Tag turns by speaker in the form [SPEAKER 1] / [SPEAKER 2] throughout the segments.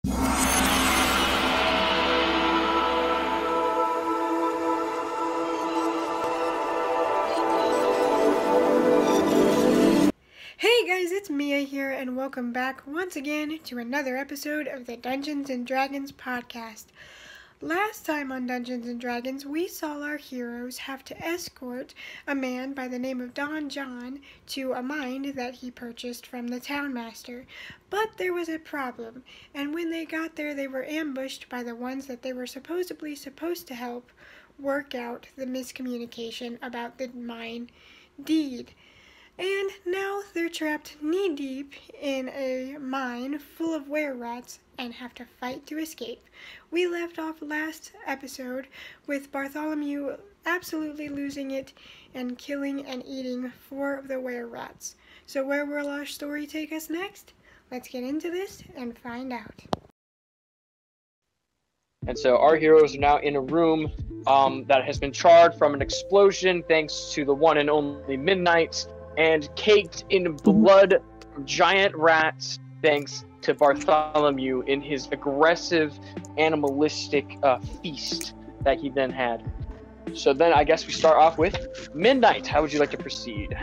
[SPEAKER 1] Hey guys, it's Mia here, and welcome back once again to another episode of the Dungeons & Dragons podcast. Last time on Dungeons & Dragons, we saw our heroes have to escort a man by the name of Don John to a mine that he purchased from the townmaster. But there was a problem, and when they got there, they were ambushed by the ones that they were supposedly supposed to help work out the miscommunication about the mine deed. And now they're trapped knee-deep in a mine full of were-rats and have to fight to escape. We left off last episode with Bartholomew absolutely losing it and killing and eating 4 of the were-rats. So where will our story take us next? Let's get into this and find out.
[SPEAKER 2] And so our heroes are now in a room that has been charred from an explosion thanks to the one and only Midnight, and caked in blood from giant rats thanks to Bartholomew in his aggressive, animalistic feast that he then had. So then I guess we start off with Midnight. How would you like to proceed?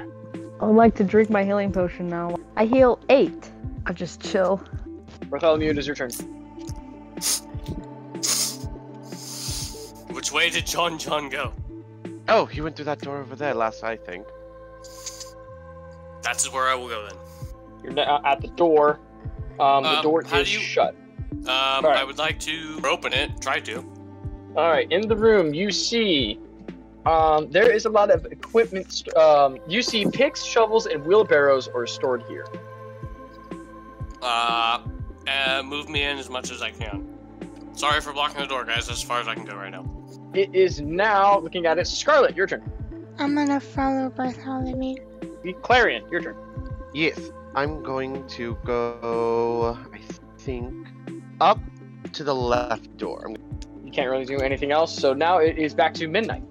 [SPEAKER 3] I would like to drink my healing potion now. I heal 8. I'll just chill.
[SPEAKER 2] Bartholomew, it is your turn.
[SPEAKER 4] Which way did John go?
[SPEAKER 5] Oh, he went through that door over there last, I think.
[SPEAKER 4] That's where I will go then.
[SPEAKER 2] You're now at the door. The door is shut.
[SPEAKER 4] Right. I would like to open it. Try to.
[SPEAKER 2] Alright, in the room you see there is a lot of equipment. You see picks, shovels, and wheelbarrows are stored here.
[SPEAKER 4] Move me in as much as I can. Sorry for blocking the door, guys. As far as I can go right now.
[SPEAKER 2] It is now, looking at it, Scarlet, your turn.
[SPEAKER 1] I'm gonna follow Bartholomew.
[SPEAKER 2] Claireon, your turn.
[SPEAKER 5] Yes, I'm going to go, I think, up to the left door.
[SPEAKER 2] You can't really do anything else, so now it is back to Midnight.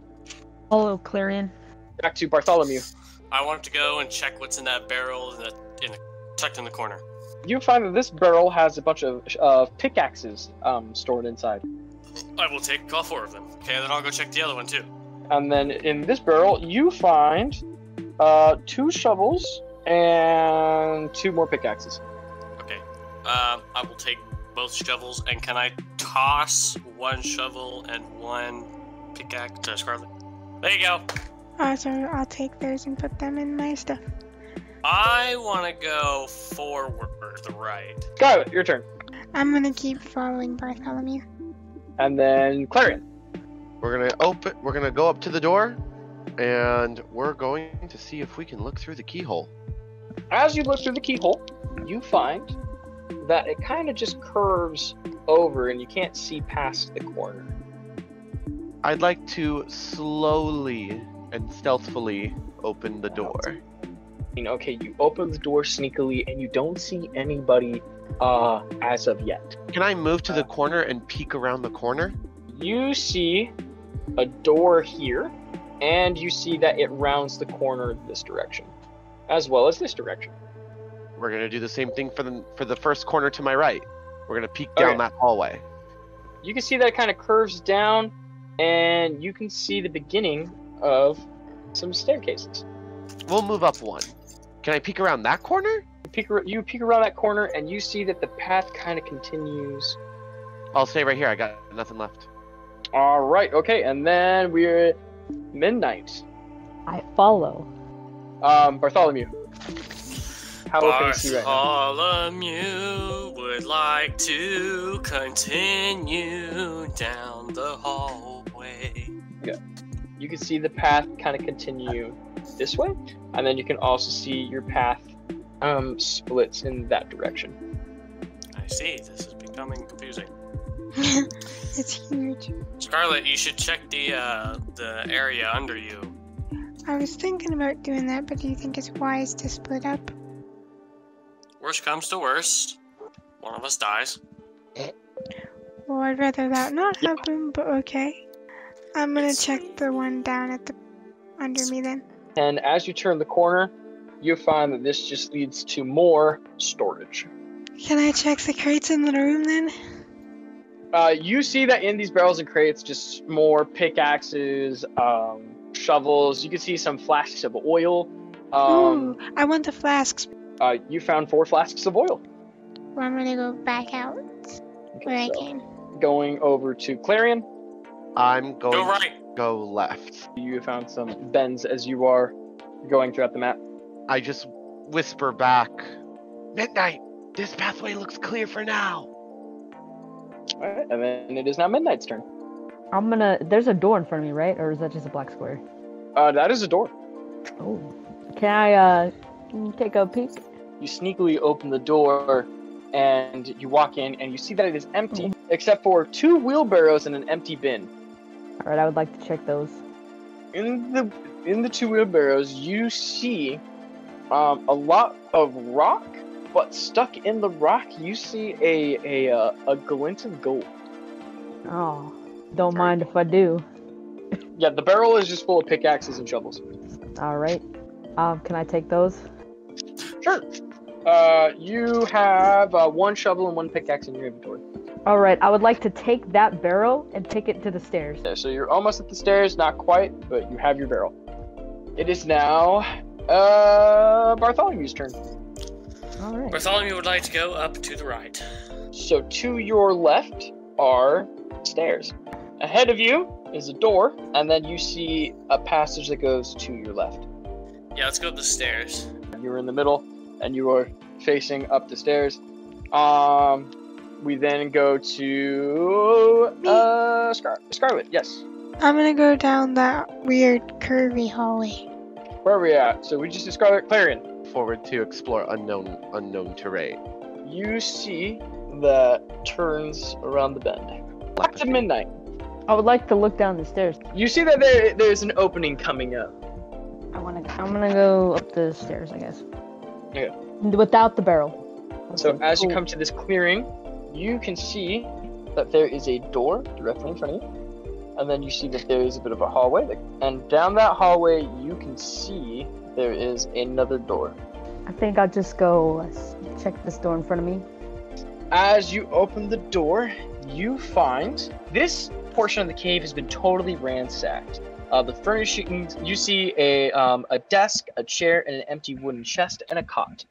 [SPEAKER 3] Hello, Claireon.
[SPEAKER 2] Back to Bartholomew.
[SPEAKER 4] I want to go and check what's in that barrel tucked in the corner.
[SPEAKER 2] You find that this barrel has a bunch of pickaxes stored inside.
[SPEAKER 4] I will take all 4 of them. Okay, then I'll go check the other one too.
[SPEAKER 2] And then in this barrel, you find 2 shovels and 2 more pickaxes.
[SPEAKER 4] Okay. I will take both shovels, and can I toss 1 shovel and 1 pickaxe to Scarlet? There you go.
[SPEAKER 1] Awesome, I'll take those and put them in my stuff.
[SPEAKER 4] I want to go forward, the right.
[SPEAKER 2] Scarlet, your turn.
[SPEAKER 1] I'm gonna keep following Bartholomew.
[SPEAKER 2] And then Claireon.
[SPEAKER 5] We're gonna go up to the door, and we're going to see if we can look through the keyhole.
[SPEAKER 2] As you look through the keyhole, you find that it kind of just curves over and you can't see past the corner.
[SPEAKER 5] I'd like to slowly and stealthily open the door.
[SPEAKER 2] Okay, you open the door sneakily and you don't see anybody as of yet.
[SPEAKER 5] Can I move to the corner and peek around the corner?
[SPEAKER 2] You see a door here, and you see that it rounds the corner this direction, as well as this direction.
[SPEAKER 5] We're gonna do the same thing for the first corner to my right. We're gonna peek down that hallway.
[SPEAKER 2] You can see that it kind of curves down, and you can see the beginning of some staircases.
[SPEAKER 5] We'll move up 1. Can I peek around that corner?
[SPEAKER 2] You peek around that corner, and you see that the path kind of continues.
[SPEAKER 5] I'll stay right here. I got nothing left.
[SPEAKER 2] All right, okay, and then we're Midnight.
[SPEAKER 3] I follow.
[SPEAKER 2] Bartholomew. How open is he right now?
[SPEAKER 4] Bartholomew would like to continue down the hallway.
[SPEAKER 2] Okay. You can see the path kind of continue this way, and then you can also see your path splits in that direction.
[SPEAKER 4] I see. This is becoming confusing.
[SPEAKER 1] It's huge.
[SPEAKER 4] Scarlet, you should check the area under you.
[SPEAKER 1] I was thinking about doing that, but do you think it's wise to split up?
[SPEAKER 4] Worst comes to worst, one of us dies.
[SPEAKER 1] Well, I'd rather that not happen, but okay. I'm gonna check the one down at the under me then.
[SPEAKER 2] And as you turn the corner, you find that this just leads to more storage.
[SPEAKER 1] Can I check the crates in the room then?
[SPEAKER 2] You see that in these barrels and crates, just more pickaxes, shovels. You can see some flasks of oil.
[SPEAKER 1] Ooh, I want the flasks.
[SPEAKER 2] You found 4 flasks of oil.
[SPEAKER 1] Well, I'm gonna go back out where I
[SPEAKER 2] so
[SPEAKER 1] came.
[SPEAKER 2] Going over to Claireon.
[SPEAKER 5] I'm going
[SPEAKER 4] Go right.
[SPEAKER 5] to go left.
[SPEAKER 2] You found some bends as you are going throughout the map.
[SPEAKER 5] I just whisper back, Midnight, this pathway looks clear for now.
[SPEAKER 2] Alright, and then it is now Midnight's turn.
[SPEAKER 3] There's a door in front of me, right? Or is that just a black square?
[SPEAKER 2] That is a door.
[SPEAKER 3] Oh. Can I, take a peek?
[SPEAKER 2] You sneakily open the door and you walk in and you see that it is empty, except for 2 wheelbarrows and an empty bin.
[SPEAKER 3] Alright, I would like to check those.
[SPEAKER 2] In the 2 wheelbarrows, you see a lot of rock, but stuck in the rock, you see a glint of gold.
[SPEAKER 3] Oh, don't mind if I do.
[SPEAKER 2] Yeah, the barrel is just full of pickaxes and shovels.
[SPEAKER 3] Alright. Can I take those?
[SPEAKER 2] Sure. You have 1 shovel and 1 pickaxe in your inventory.
[SPEAKER 3] Alright, I would like to take that barrel and take it to the stairs.
[SPEAKER 2] Yeah, so you're almost at the stairs, not quite, but you have your barrel. It is now Bartholomew's turn.
[SPEAKER 3] Alright.
[SPEAKER 4] Bartholomew would like to go up to the right.
[SPEAKER 2] So to your left are stairs. Ahead of you is a door, and then you see a passage that goes to your left.
[SPEAKER 4] Yeah, let's go up the stairs.
[SPEAKER 2] You're in the middle, and you are facing up the stairs. We then go to Scarlet. Yes.
[SPEAKER 1] I'm gonna go down that weird curvy hallway.
[SPEAKER 2] Where are we at? So we just did Scarlet. Claireon.
[SPEAKER 5] Forward to explore unknown terrain.
[SPEAKER 2] You see that turns around the bend. Back to Midnight.
[SPEAKER 3] I would like to look down the stairs.
[SPEAKER 2] You see that there's an opening coming up.
[SPEAKER 3] I'm gonna go up the stairs, I guess.
[SPEAKER 2] Okay.
[SPEAKER 3] Without the barrel.
[SPEAKER 2] So
[SPEAKER 3] Okay,
[SPEAKER 2] as you
[SPEAKER 3] cool.
[SPEAKER 2] come to this clearing, you can see that there is a door directly in front of you. And then you see that there is a bit of a hallway. And down that hallway, you can see there is another door.
[SPEAKER 3] I think I'll just go check this door in front of me.
[SPEAKER 2] As you open the door, you find this portion of the cave has been totally ransacked. The furnishings, you see a desk, a chair, and an empty wooden chest, and a cot.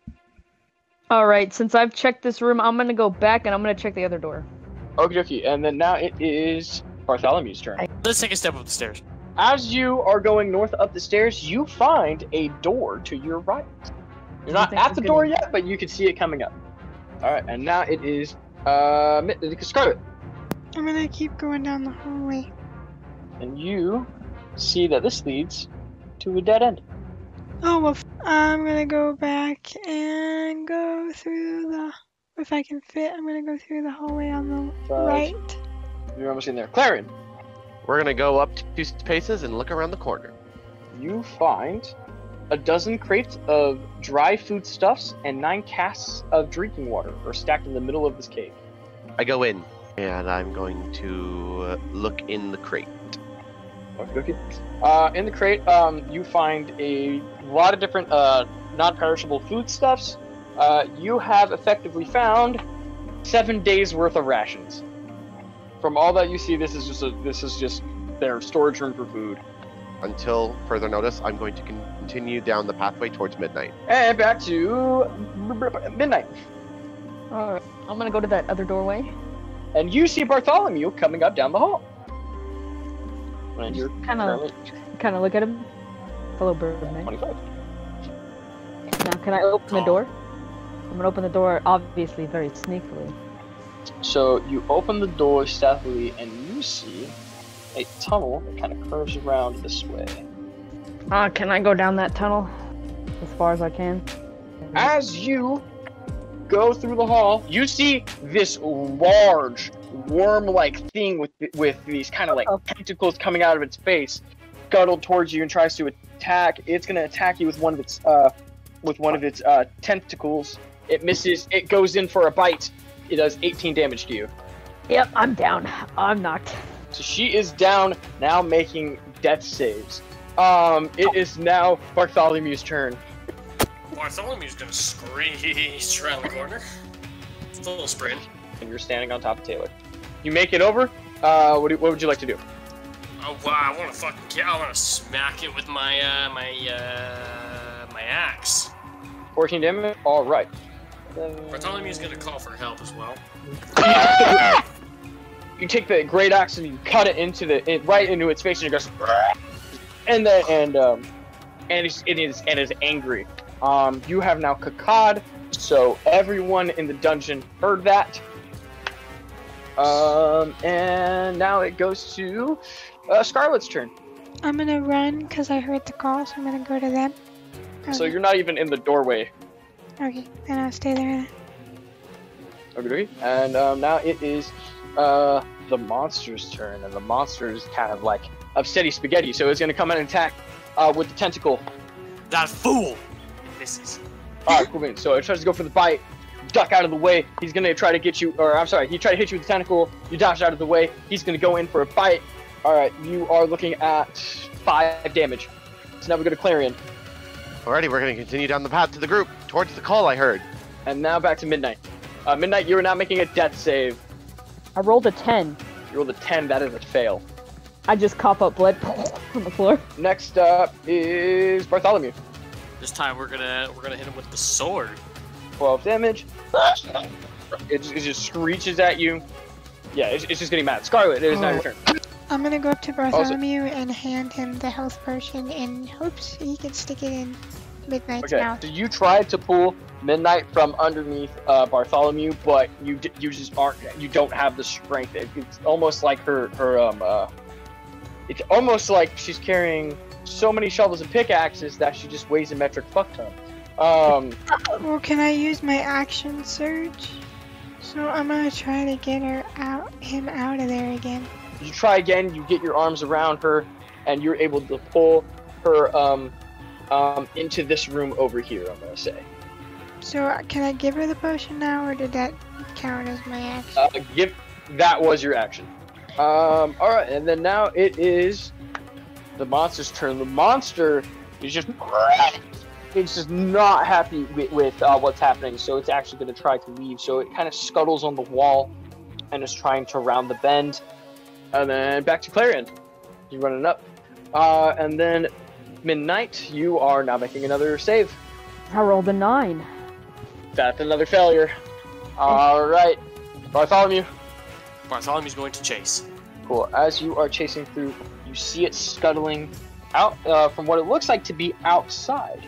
[SPEAKER 3] Alright, since I've checked this room, I'm gonna go back and I'm gonna check the other door.
[SPEAKER 2] Okie dokie, and then now it is Bartholomew's turn.
[SPEAKER 4] Let's take a step up the stairs.
[SPEAKER 2] As you are going north up the stairs, you find a door to your right. You're not at the door yet, but you can see it coming up. Alright, and now it is Scarlet.
[SPEAKER 1] I'm gonna keep going down the hallway.
[SPEAKER 2] And you see that this leads to a dead end.
[SPEAKER 1] Oh, well, I'm gonna go back and go through the... If I can fit, I'm gonna go through the hallway on the right.
[SPEAKER 2] You're almost in there. Claireon,
[SPEAKER 5] We're gonna go up 2 spaces and look around the corner.
[SPEAKER 2] you find a dozen crates of dry foodstuffs and 9 casks of drinking water are stacked in the middle of this cave.
[SPEAKER 5] I go in, and I'm going to look in the crate.
[SPEAKER 2] Okay. In the crate, you find a lot of different non-perishable foodstuffs. You have effectively found 7 days worth of rations. From all that you see, this is just their storage room for food.
[SPEAKER 5] Until further notice, I'm going to continue down the pathway towards Midnight.
[SPEAKER 2] And back to Midnight.
[SPEAKER 3] Alright, I'm gonna go to that other doorway.
[SPEAKER 2] And you see Bartholomew coming up down the hall. And you're
[SPEAKER 3] Kind of look at him. Hello, Birdman.
[SPEAKER 2] 25.
[SPEAKER 3] Now, can I open the door? I'm gonna open the door, obviously, very sneakily.
[SPEAKER 2] So you open the door stealthily, and you see a tunnel that kind of curves around this way.
[SPEAKER 3] Can I go down that tunnel as far as I can?
[SPEAKER 2] As you go through the hall, you see this large worm-like thing with these kind of like tentacles coming out of its face, scuttled towards you and tries to attack. It's gonna attack you with one of its tentacles. It misses. It goes in for a bite. It does 18 damage to you.
[SPEAKER 3] Yep, I'm down. I'm knocked.
[SPEAKER 2] So she is down, now making death saves. It is now Bartholomew's turn.
[SPEAKER 4] Bartholomew's gonna screech around the corner. full sprint.
[SPEAKER 2] And you're standing on top of Taylor. You make it over. What would you like to do?
[SPEAKER 4] Oh wow! I want to fucking kill. I want to smack it with my my axe.
[SPEAKER 2] 14 damage. All right.
[SPEAKER 4] Bartholomew's gonna call for help as well.
[SPEAKER 2] You take the great axe and you cut it right into its face, and it goes, and it is angry. You have now cacawed, so everyone in the dungeon heard that. And now it goes to Scarlet's turn.
[SPEAKER 1] I'm gonna run because I heard the call, so I'm gonna go to them. Okay.
[SPEAKER 2] So you're not even in the doorway.
[SPEAKER 1] Okay, then I'll stay there.
[SPEAKER 2] Okay. And now it is the monster's turn, and the monster is kind of like upsetty spaghetti, so it's gonna come in and attack with the tentacle.
[SPEAKER 4] That fool misses.
[SPEAKER 2] Alright, cool beans. So it tries to go for the bite. Duck out of the way. He's gonna try to get you, or I'm sorry, he tried to hit you with the tentacle. You dodged out of the way. He's gonna go in for a bite. Alright, you are looking at 5 damage. So now we go to Claireon.
[SPEAKER 5] Alrighty, we're gonna continue down the path to the group, towards the call I heard.
[SPEAKER 2] And now back to Midnight. Midnight, you are now making a death save.
[SPEAKER 3] I rolled a 10.
[SPEAKER 2] You rolled a 10, that is a fail.
[SPEAKER 3] I just cough up blood on the floor.
[SPEAKER 2] Next up is Bartholomew.
[SPEAKER 4] This time we're gonna hit him with the sword.
[SPEAKER 2] 12 damage. It just screeches at you. Yeah, it's just getting mad. Scarlet, it is now your turn.
[SPEAKER 1] I'm gonna go up to Bartholomew and hand him the health potion in hopes he can stick it in Midnight's
[SPEAKER 2] Okay,
[SPEAKER 1] mouth.
[SPEAKER 2] so you tried to pull Midnight from underneath Bartholomew, but you just aren't. You don't have the strength. It's almost like it's almost like she's carrying so many shovels and pickaxes that she just weighs a metric fuck ton.
[SPEAKER 1] Well, can I use my action surge? So I'm gonna try to get him out of there again.
[SPEAKER 2] You try again. You get your arms around her, and you're able to pull her into this room over here. I'm gonna say.
[SPEAKER 1] So can I give her the potion now, or did that count as my action?
[SPEAKER 2] That was your action. All right, and then now it is the monster's turn. The monster is just not happy with what's happening, so it's actually going to try to leave. So it kind of scuttles on the wall and is trying to round the bend. And then back to Claireon. You're running up. And then Midnight, you are now making another save.
[SPEAKER 3] I rolled a 9.
[SPEAKER 2] That's another failure. All right, Bartholomew.
[SPEAKER 4] Bartholomew's going to chase.
[SPEAKER 2] Cool. As you are chasing through, you see it scuttling out from what it looks like to be outside.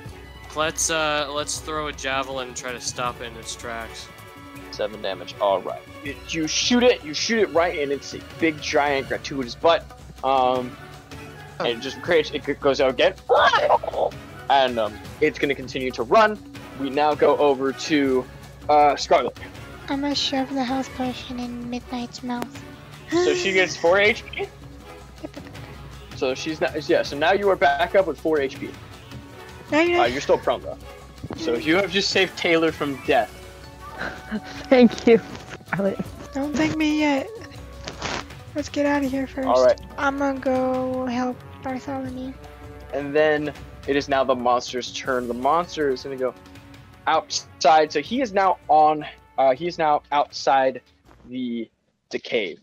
[SPEAKER 4] Let's throw a javelin and try to stop it in its tracks.
[SPEAKER 2] 7 damage. All right. You shoot it right in its big, giant, gratuitous butt. And it just it goes out again. And it's going to continue to run. We now go over to Scarlet.
[SPEAKER 1] I'm gonna shove the health potion in Midnight's mouth.
[SPEAKER 2] So she gets 4 HP. So she's not. Yeah. So now you are back up with 4 HP.
[SPEAKER 1] No, you're not.
[SPEAKER 2] You're still prone though. So you have just saved Taylor from death.
[SPEAKER 3] Thank you, Scarlet.
[SPEAKER 1] Don't thank me yet. Let's get out of here first.
[SPEAKER 2] All right.
[SPEAKER 1] I'm gonna go help Bartholomew.
[SPEAKER 2] And then it is now the monster's turn. The monster is going to go outside. So he is now outside the cave.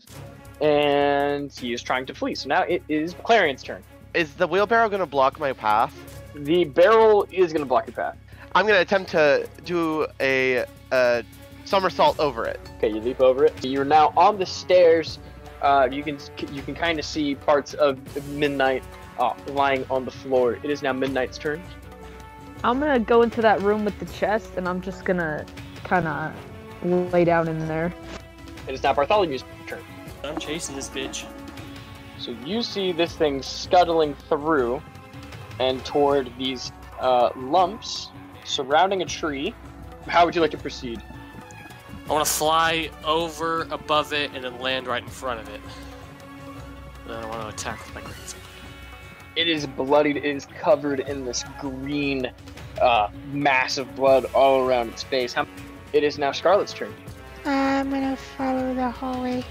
[SPEAKER 2] And he is trying to flee. So now it is Clairion's turn.
[SPEAKER 5] Is the wheelbarrow going to block my path?
[SPEAKER 2] The barrel is going to block your path.
[SPEAKER 5] I'm going to attempt to do a somersault over it.
[SPEAKER 2] Okay, you leap over it. You're now on the stairs. You can kind of see parts of Midnight lying on the floor. It is now Midnight's turn.
[SPEAKER 3] I'm gonna go into that room with the chest, and I'm just gonna kind of lay down in there.
[SPEAKER 2] It is now Bartholomew's turn.
[SPEAKER 4] I'm chasing this bitch.
[SPEAKER 2] So you see this thing scuttling through and toward these lumps surrounding a tree. How would you like to proceed?
[SPEAKER 4] I want to fly over above it and then land right in front of it. Then I want to attack with my greatsword.
[SPEAKER 2] It is bloodied. It is covered in this green mass of blood all around its face. It is now Scarlet's turn.
[SPEAKER 1] I'm gonna follow the hallway,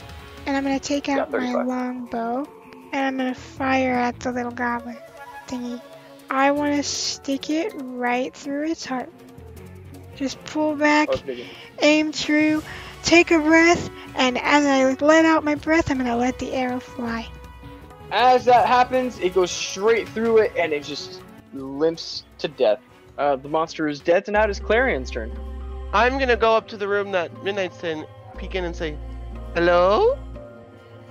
[SPEAKER 1] and I'm gonna take out my longbow, and I'm gonna fire at the little goblin thingy. I want to stick it right through its heart. Just pull back, aim true, take a breath, and as I let out my breath, I'm gonna let the arrow fly.
[SPEAKER 2] As that happens, it goes straight through it, and it just limps to death. The monster is dead, and now it is Clairion's turn.
[SPEAKER 5] I'm gonna go up to the room that Midnight's in, peek in and say, hello?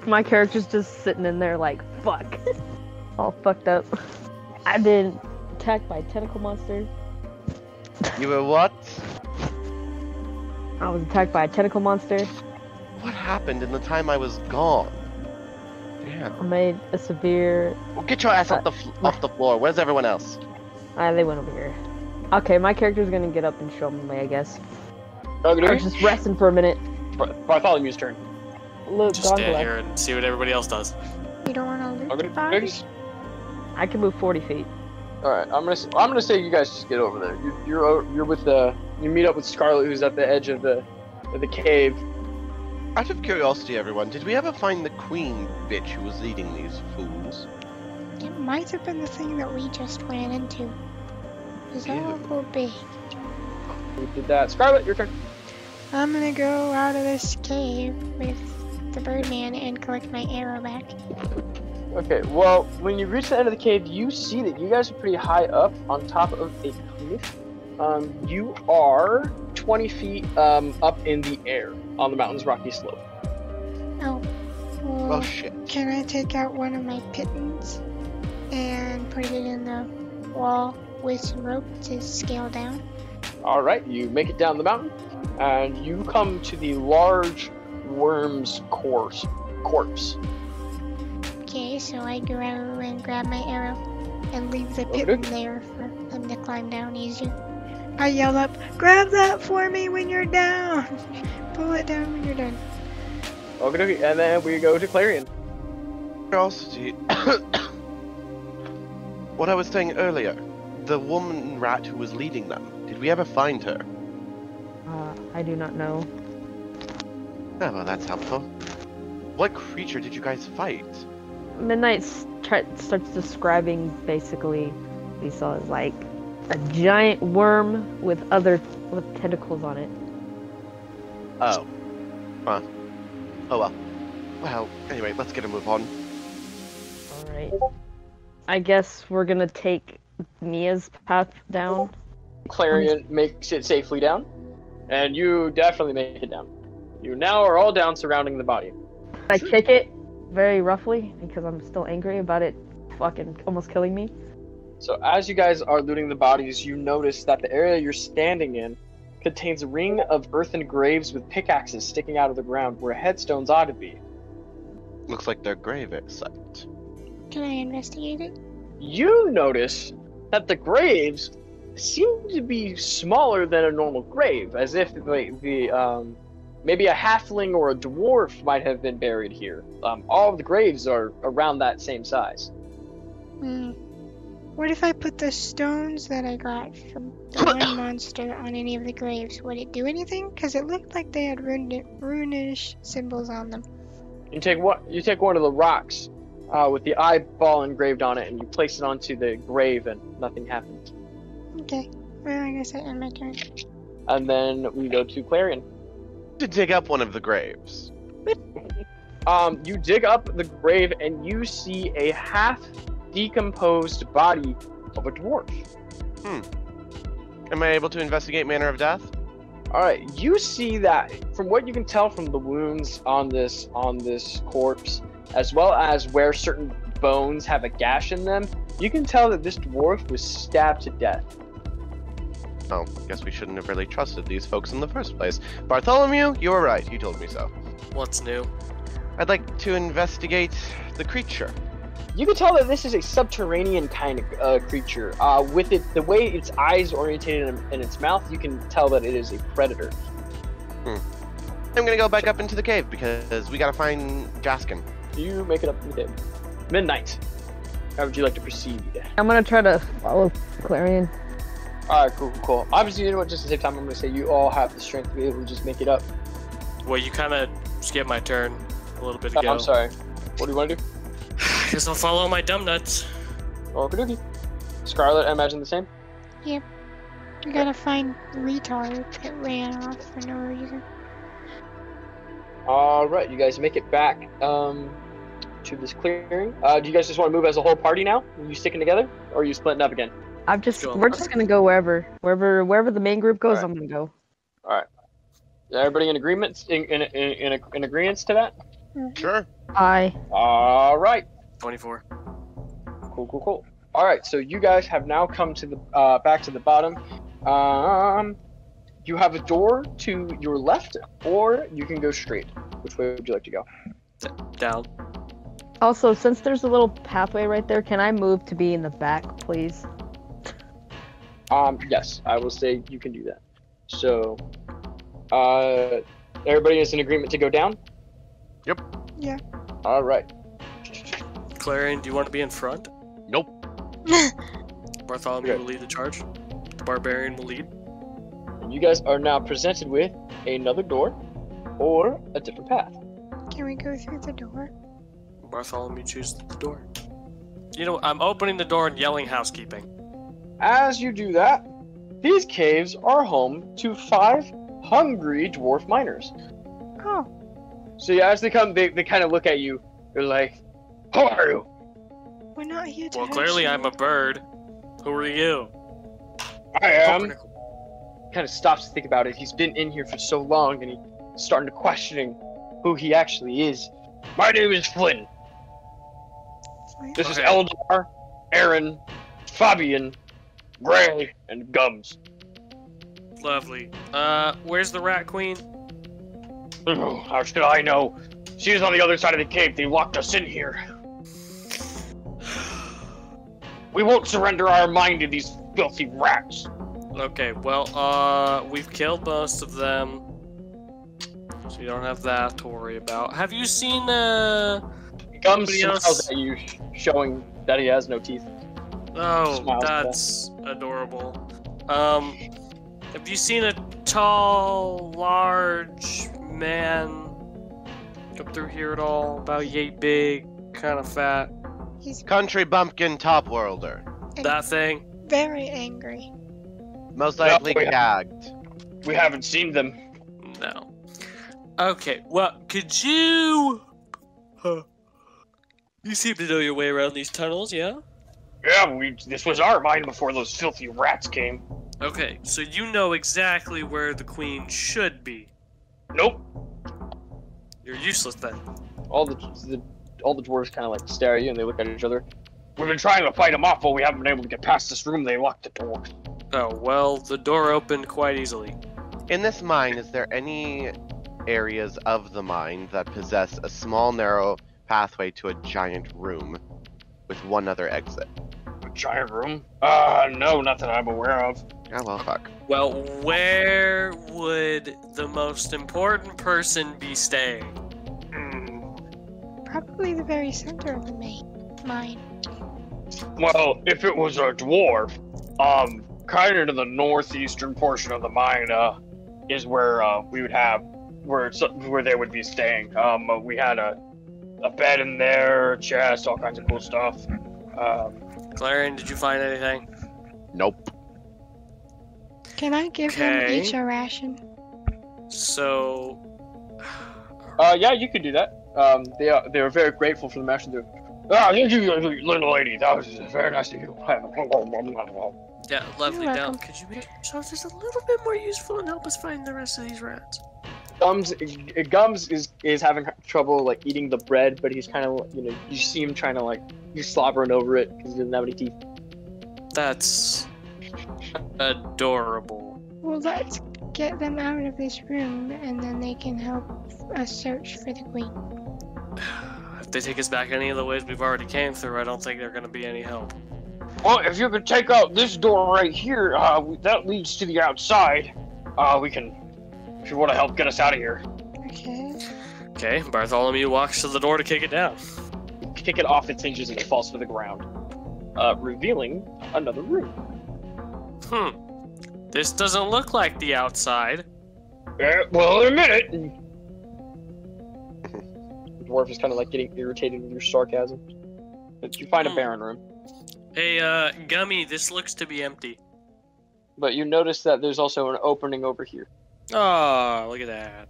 [SPEAKER 3] My character's just sitting in there like, fuck. All fucked up. I've been attacked by a tentacle monster.
[SPEAKER 5] You were what?
[SPEAKER 3] I was attacked by a tentacle monster.
[SPEAKER 5] What happened in the time I was gone? Damn.
[SPEAKER 3] I made a severe...
[SPEAKER 5] Well, get your ass off the floor. Where's everyone else?
[SPEAKER 3] They went over here. Okay, my character's gonna get up and show me, I guess.
[SPEAKER 2] Okay.
[SPEAKER 3] Or just resting for a minute.
[SPEAKER 2] Bartholomew's turn.
[SPEAKER 3] Look,
[SPEAKER 4] Just stand
[SPEAKER 3] gondola.
[SPEAKER 4] here and see what everybody else does.
[SPEAKER 1] You don't want to loot
[SPEAKER 2] Okay.
[SPEAKER 1] the bodies?
[SPEAKER 3] I can move 40 feet.
[SPEAKER 2] All right, I'm gonna say you guys just get over there. You're with you meet up with Scarlet, who's at the edge of the cave.
[SPEAKER 5] Out of curiosity, everyone, did we ever find the queen bitch who was leading these fools?
[SPEAKER 1] It might have been the thing that we just ran into. Is that
[SPEAKER 5] Ew.
[SPEAKER 1] what will be?
[SPEAKER 2] Who did that? Scarlet, your turn.
[SPEAKER 1] I'm gonna go out of this cave with the Birdman and collect my arrow back.
[SPEAKER 2] Okay, well, when you reach the end of the cave, you see that you guys are pretty high up on top of a cliff. You are 20 feet up in the air on the mountain's rocky slope.
[SPEAKER 1] Oh. Well,
[SPEAKER 5] Oh shit.
[SPEAKER 1] can I take out one of my pittons and put it in the wall with some rope to scale down?
[SPEAKER 2] All right, you make it down the mountain, and you come to the large worm's corpse.
[SPEAKER 1] Okay, so I go and grab my arrow and leave the
[SPEAKER 2] Okay.
[SPEAKER 1] piton there for him to climb down easier. I yell up, grab that for me when you're down! Pull it down when you're done.
[SPEAKER 2] Okay, and then we go to Clarion.
[SPEAKER 5] Curiosity. What I was saying earlier, the woman rat who was leading them, did we ever find her?
[SPEAKER 3] I do not know.
[SPEAKER 5] Oh, well, that's helpful. What creature did you guys fight?
[SPEAKER 3] Midnight starts describing basically we saw as like a giant worm with tentacles on it.
[SPEAKER 5] Oh. Huh. Oh well. Well, anyway, let's get a move on.
[SPEAKER 3] Alright. I guess we're gonna take Mia's path down.
[SPEAKER 2] Clarion makes it safely down, and you definitely make it down. You now are all down surrounding the body.
[SPEAKER 3] I kick it very roughly because I'm still angry about it fucking almost killing me.
[SPEAKER 2] So as you guys are looting the bodies, you notice that the area you're standing in contains a ring of earthen graves with pickaxes sticking out of the ground where headstones ought to be.
[SPEAKER 5] Looks like their grave site.
[SPEAKER 1] Can I investigate it?
[SPEAKER 2] You notice that the graves seem to be smaller than a normal grave, as if maybe a halfling or a dwarf might have been buried here. All of the graves are around that same size.
[SPEAKER 1] What if I put the stones that I got from the one monster on any of the graves? Would it do anything? Because it looked like they had runish symbols on them.
[SPEAKER 2] You take one of the rocks with the eyeball engraved on it, and you place it onto the grave, and nothing happens.
[SPEAKER 1] Okay. Well, I guess I end my turn.
[SPEAKER 2] And then we go to Clarion.
[SPEAKER 5] To dig up one of the graves.
[SPEAKER 2] You dig up the grave, and you see a half decomposed body of a dwarf.
[SPEAKER 5] Am I able to investigate manner of death?
[SPEAKER 2] Alright, you see that from what you can tell from the wounds on this corpse, as well as where certain bones have a gash in them, you can tell that this dwarf was stabbed to death.
[SPEAKER 5] Oh, guess we shouldn't have really trusted these folks in the first place. Bartholomew, you were right. You told me so.
[SPEAKER 4] What's new?
[SPEAKER 5] I'd like to investigate the creature.
[SPEAKER 2] You can tell that this is a subterranean kind of creature. With the way its eyes orientated in its mouth, you can tell that it is a predator.
[SPEAKER 5] I'm gonna go back up into the cave because we gotta find Jaskin.
[SPEAKER 2] You make it up to the cave. Midnight. How would you like to proceed?
[SPEAKER 3] I'm gonna try to follow Clarion.
[SPEAKER 2] Alright, cool. Obviously, you know what, just to save time, I'm going to say you all have the strength to be able to just make it up.
[SPEAKER 4] Well, you kind of skipped my turn a little bit ago.
[SPEAKER 2] I'm sorry. What do you want to do?
[SPEAKER 4] I guess I'll follow my dumb nuts.
[SPEAKER 2] Okey-dokey. Scarlet, I imagine the same?
[SPEAKER 1] I gotta find the retard that ran off for no reason.
[SPEAKER 2] All right, you guys make it back to this clearing. Do you guys just want to move as a whole party now? Are you sticking together, or are you splitting up again?
[SPEAKER 3] We're just gonna go wherever the main group goes.
[SPEAKER 2] Alright.
[SPEAKER 3] I'm gonna go.
[SPEAKER 2] All right. Is everybody in agreement? In agreement to that?
[SPEAKER 5] Sure.
[SPEAKER 3] Aye.
[SPEAKER 2] All right.
[SPEAKER 4] 24.
[SPEAKER 2] Cool. All right, so you guys have now come to the back to the bottom. You have a door to your left, or you can go straight. Which way would you like to go?
[SPEAKER 4] Down.
[SPEAKER 3] Also, since there's a little pathway right there, can I move to be in the back, please?
[SPEAKER 2] Yes, I will say you can do that. So, everybody is in agreement to go down?
[SPEAKER 5] Yep.
[SPEAKER 1] Yeah.
[SPEAKER 2] All right.
[SPEAKER 4] Clarion, do you want to be in front?
[SPEAKER 5] Nope.
[SPEAKER 4] Bartholomew
[SPEAKER 2] Okay.
[SPEAKER 4] will lead the charge. The barbarian will lead.
[SPEAKER 2] And you guys are now presented with another door or a different path.
[SPEAKER 1] Can we go through the door?
[SPEAKER 4] Bartholomew chooses the door. You know, I'm opening the door and yelling housekeeping.
[SPEAKER 2] As you do that, these caves are home to 5 hungry dwarf miners.
[SPEAKER 1] Oh,
[SPEAKER 2] So yeah, as they come, they kind of look at you. They're like, "Who are you?"
[SPEAKER 1] we're not here to
[SPEAKER 4] Well,
[SPEAKER 1] hurt
[SPEAKER 4] clearly
[SPEAKER 1] you.
[SPEAKER 4] I'm a bird. Who are you?
[SPEAKER 2] I am.
[SPEAKER 4] Pumpernickel.
[SPEAKER 2] Kind of stops to think about it. He's been in here for so long, and he's starting to questioning who he actually is. My name is Flynn. This is
[SPEAKER 4] Okay.
[SPEAKER 2] Eldar, Aaron, Fabian, Gray, and Gums.
[SPEAKER 4] Lovely. Where's the rat queen?
[SPEAKER 2] Oh, how should I know? She is on the other side of the cave. They locked us in here. We won't surrender our mind to these filthy rats.
[SPEAKER 4] Okay, well, we've killed most of them. So you don't have that to worry about. Have you seen,
[SPEAKER 2] Gums
[SPEAKER 4] Anybody
[SPEAKER 2] smiles
[SPEAKER 4] else?
[SPEAKER 2] at you, showing that he has no teeth.
[SPEAKER 4] Oh,
[SPEAKER 2] Smiles,
[SPEAKER 4] that's adorable. Have you seen a tall, large man come through here at all? About yay big, kind of fat.
[SPEAKER 1] He's
[SPEAKER 5] Country bumpkin top worlder.
[SPEAKER 4] That thing?
[SPEAKER 1] very angry.
[SPEAKER 5] Most likely
[SPEAKER 2] No, yeah.
[SPEAKER 5] gagged.
[SPEAKER 2] We haven't seen them.
[SPEAKER 4] No. Okay, well, could you... You seem to know your way around these tunnels, yeah?
[SPEAKER 2] Yeah, this was our mine before those filthy rats came.
[SPEAKER 4] Okay, so you know exactly where the queen should be.
[SPEAKER 2] Nope.
[SPEAKER 4] You're useless then.
[SPEAKER 2] All the dwarves kind of like stare at you and they look at each other. We've been trying to fight them off, but we haven't been able to get past this room. They locked the door.
[SPEAKER 4] Oh, well, the door opened quite easily.
[SPEAKER 5] In this mine, is there any areas of the mine that possess a small, narrow pathway to a giant room with one other exit?
[SPEAKER 2] A giant room? No, not that I'm aware of.
[SPEAKER 5] Oh, well, fuck.
[SPEAKER 4] Well, where would the most important person be staying?
[SPEAKER 1] Probably the very center of the mine.
[SPEAKER 2] Well, if it was a dwarf, kind of to the northeastern portion of the mine, is where we would have where they would be staying. We had a bed in there, a chest, all kinds of cool stuff.
[SPEAKER 4] Clarion, did you find anything?
[SPEAKER 5] Nope.
[SPEAKER 1] Can I give them
[SPEAKER 4] Okay.
[SPEAKER 1] each a ration?
[SPEAKER 4] So,
[SPEAKER 2] Yeah, you could do that. They were very grateful for the message. Thank you, little lady. That was very nice of you.
[SPEAKER 4] yeah, lovely.
[SPEAKER 1] You're
[SPEAKER 4] Now,
[SPEAKER 1] welcome.
[SPEAKER 4] could you make yourself just a little bit more useful and help us find the rest of these rats?
[SPEAKER 2] Gums is having trouble like eating the bread, but he's kind of you see him trying to like he's slobbering over it because he doesn't have any teeth.
[SPEAKER 4] That's adorable.
[SPEAKER 1] Well, let's get them out of this room, and then they can help us search for the queen.
[SPEAKER 4] If they take us back any of the ways we've already came through, I don't think they're going to be any help.
[SPEAKER 2] Well, if you could take out this door right here, that leads to the outside. We can, if you want to help get us out of here,
[SPEAKER 1] Okay.
[SPEAKER 4] Okay, Bartholomew walks to the door to kick it down.
[SPEAKER 2] kick it off its hinges and it falls to the ground, revealing another room.
[SPEAKER 4] This doesn't look like the outside.
[SPEAKER 2] Well, in a minute. The dwarf is kind of like getting irritated with your sarcasm. But you find a barren room.
[SPEAKER 4] Hey, Gummy, this looks to be empty.
[SPEAKER 2] But you notice that there's also an opening over here.
[SPEAKER 4] Oh, look at that.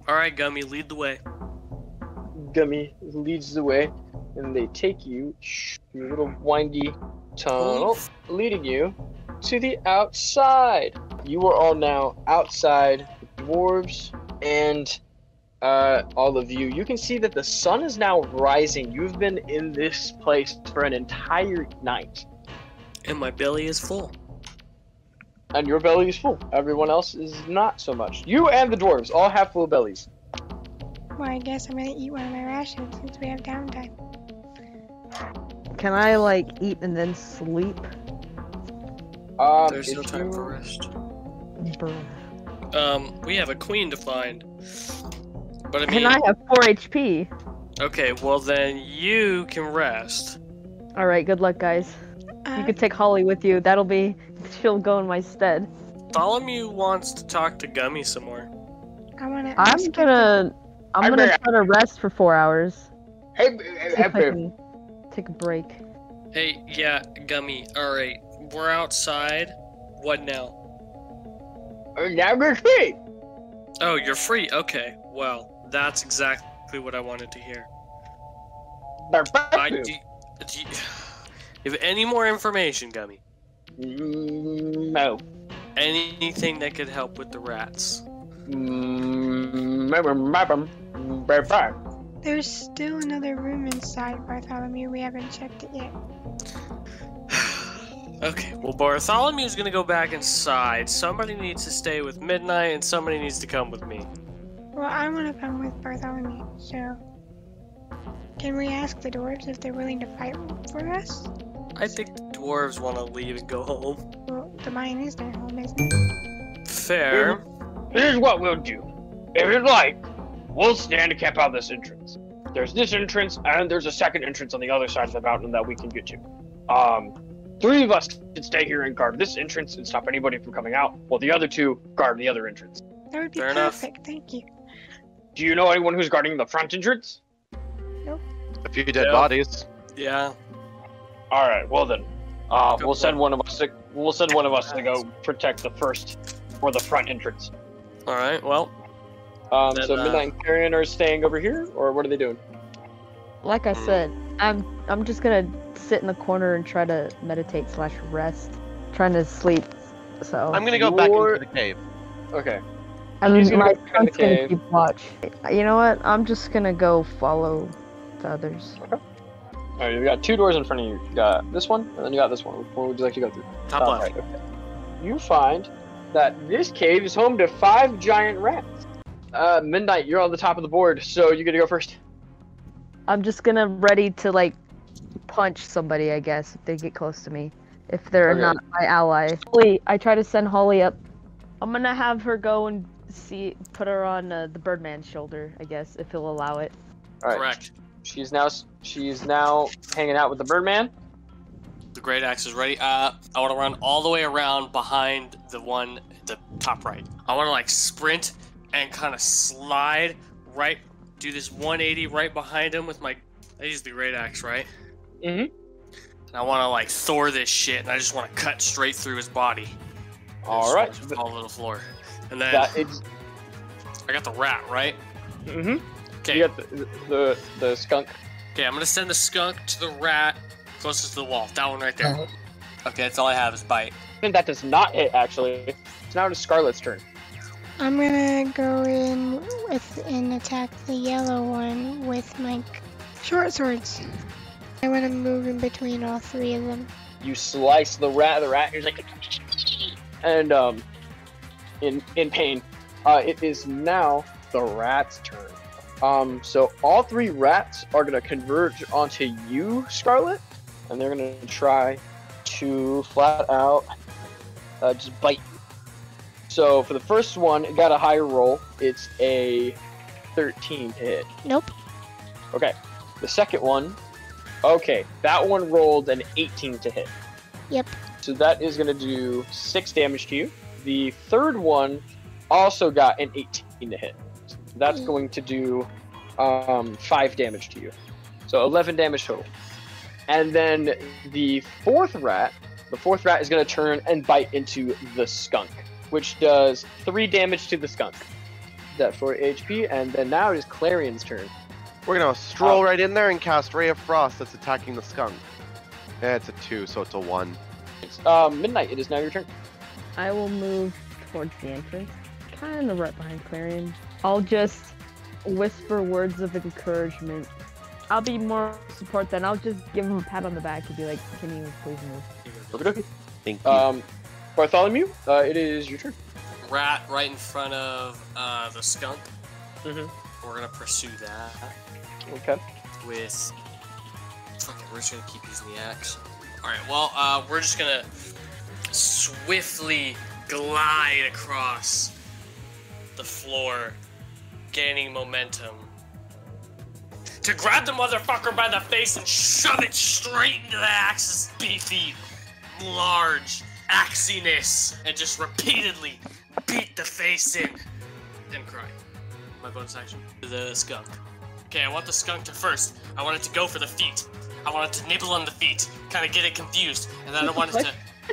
[SPEAKER 4] All right, Gummy, lead the way.
[SPEAKER 2] Gummy leads the way, and they take you through a little windy tunnel, leading you to the outside. You are all now outside, the dwarves, and all of you. You can see that the sun is now rising. You've been in this place for an entire night.
[SPEAKER 4] And my belly is full.
[SPEAKER 2] And your belly is full. Everyone else is not so much. You and the dwarves all have full bellies.
[SPEAKER 1] Well, I guess I'm gonna eat one of my rations since we have downtime.
[SPEAKER 3] Can I like eat and then sleep?
[SPEAKER 4] There's no time for rest.
[SPEAKER 3] Bruh.
[SPEAKER 4] We have a queen to find. But I mean,
[SPEAKER 3] And I have 4 HP.
[SPEAKER 4] okay, well then you can rest.
[SPEAKER 3] All right, good luck, guys. You could take Holly with you. She'll go in my stead.
[SPEAKER 4] Bartholomew wants to talk to Gummy some more.
[SPEAKER 1] I'm
[SPEAKER 3] gonna try to rest for 4 hours.
[SPEAKER 2] Hey,
[SPEAKER 3] See if I can take a break.
[SPEAKER 4] Hey, yeah, Gummy, alright. We're outside. What now?
[SPEAKER 2] now we're free.
[SPEAKER 4] Oh, you're free. Okay, well, that's exactly what I wanted to hear. Do you have any more information, Gummy?
[SPEAKER 2] No.
[SPEAKER 4] Anything that could help with the rats?
[SPEAKER 1] There's still another room inside, Bartholomew. We haven't checked it yet.
[SPEAKER 4] Okay, well, Bartholomew's gonna go back inside. Somebody needs to stay with Midnight, and somebody needs to come with me.
[SPEAKER 1] Well, I want to come with Bartholomew, so... Can we ask the dwarves if they're willing to fight for us?
[SPEAKER 4] I think the dwarves want to leave and go home.
[SPEAKER 1] Well, the mine is their home, isn't it?
[SPEAKER 4] Fair.
[SPEAKER 2] Here's what we'll do. If you'd like, we'll stand to cap out this entrance. There's this entrance, and there's a second entrance on the other side of the mountain that we can get to. 3 of us can stay here and guard this entrance and stop anybody from coming out, while the other 2 guard the other entrance.
[SPEAKER 1] That would be
[SPEAKER 4] Fair enough.
[SPEAKER 1] perfect, thank you.
[SPEAKER 2] Do you know anyone who's guarding the front entrance?
[SPEAKER 5] A few dead bodies.
[SPEAKER 4] Yeah.
[SPEAKER 2] All right. Well then, we'll send one of us to go protect the first or the front entrance.
[SPEAKER 4] All right. Well. Then,
[SPEAKER 2] So Midnight and Claireon are staying over here, or what are they doing?
[SPEAKER 3] Like I said, I'm just gonna sit in the corner and try to meditate / rest, trying to sleep. So
[SPEAKER 5] I'm gonna go back into the cave.
[SPEAKER 2] Okay.
[SPEAKER 3] and
[SPEAKER 2] She's gonna
[SPEAKER 3] my
[SPEAKER 2] go in the
[SPEAKER 3] son's gonna
[SPEAKER 2] cave.
[SPEAKER 3] keep watch. You know what? I'm just gonna go follow the others.
[SPEAKER 2] All right. You got 2 doors in front of you. You got this one, and then you got this one. Which one would you like to go through?
[SPEAKER 4] Top left.
[SPEAKER 2] Right, okay. You find that this cave is home to 5 giant rats. Midnight, you're on the top of the board, so you get to go first.
[SPEAKER 3] I'm just gonna ready to like punch somebody, I guess, if they get close to me. If they're
[SPEAKER 2] Okay.
[SPEAKER 3] not my ally. I try to send Holly up. I'm gonna have her go and put her on the Birdman's shoulder, I guess, if he'll allow it.
[SPEAKER 2] All right.
[SPEAKER 4] Correct.
[SPEAKER 2] She's now hanging out with the Birdman.
[SPEAKER 4] The great axe is ready. I want to run all the way around behind the top right. I want to like sprint and kind of slide right, do this 180 right behind him with my. I use the great axe, right?
[SPEAKER 2] Mhm.
[SPEAKER 4] And I want to like Thor this shit, and I just want to cut straight through his body.
[SPEAKER 2] All right.
[SPEAKER 4] Just fall to the floor, and then
[SPEAKER 2] That is.
[SPEAKER 4] I got the rat, right?
[SPEAKER 2] Mhm.
[SPEAKER 4] Okay.
[SPEAKER 2] You got the skunk.
[SPEAKER 4] Okay, I'm gonna send the skunk to the rat closest to the wall. That one right there. Okay, that's all I have is bite.
[SPEAKER 2] And that does not hit, actually. It's now to Scarlet's turn.
[SPEAKER 1] I'm gonna go in and attack the yellow one with my short swords. I want to move in between all 3 of them.
[SPEAKER 2] You slice the rat. The rat is like, and in pain. It is now the rat's turn. So all 3 rats are gonna converge onto you, Scarlet, and they're gonna try to flat out just bite you. So for the first one, it got a higher roll. It's a 13 to hit.
[SPEAKER 1] Nope.
[SPEAKER 2] Okay. The second one, okay, that one rolled an 18 to hit.
[SPEAKER 1] Yep.
[SPEAKER 2] So that is going to do 6 damage to you. The third one also got an 18 to hit. So that's going to do 5 damage to you. So 11 damage total. And then the fourth rat is going to turn and bite into the skunk, which does 3 damage to the skunk. that 4 HP, and then now it is Clairion's turn.
[SPEAKER 5] We're gonna stroll right in there and cast Ray of Frost that's attacking the skunk. It's a 2, so it's a 1.
[SPEAKER 2] It's Midnight, it is now your turn.
[SPEAKER 3] I will move towards the entrance, kind of right behind Clarion. I'll just whisper words of encouragement. I'll be more support then. I'll just give him a pat on the back and be like, can you please move?
[SPEAKER 2] Okay.
[SPEAKER 5] Thank you.
[SPEAKER 2] Bartholomew, it is your turn.
[SPEAKER 4] Rat right in front of the skunk.
[SPEAKER 2] Mm-hmm.
[SPEAKER 4] We're gonna pursue that
[SPEAKER 2] Okay.
[SPEAKER 4] with. Fuck it, we're just gonna keep using the axe. Alright, well, we're just gonna swiftly glide across the floor, gaining momentum, to grab the motherfucker by the face and shove it straight into the axe's beefy, large axiness, and just repeatedly beat the face in and cry. My bonus action. The skunk. Okay, I want the skunk to first. I want it to go for the feet. I want it to nibble on the feet, kind of get it confused, and then I want it to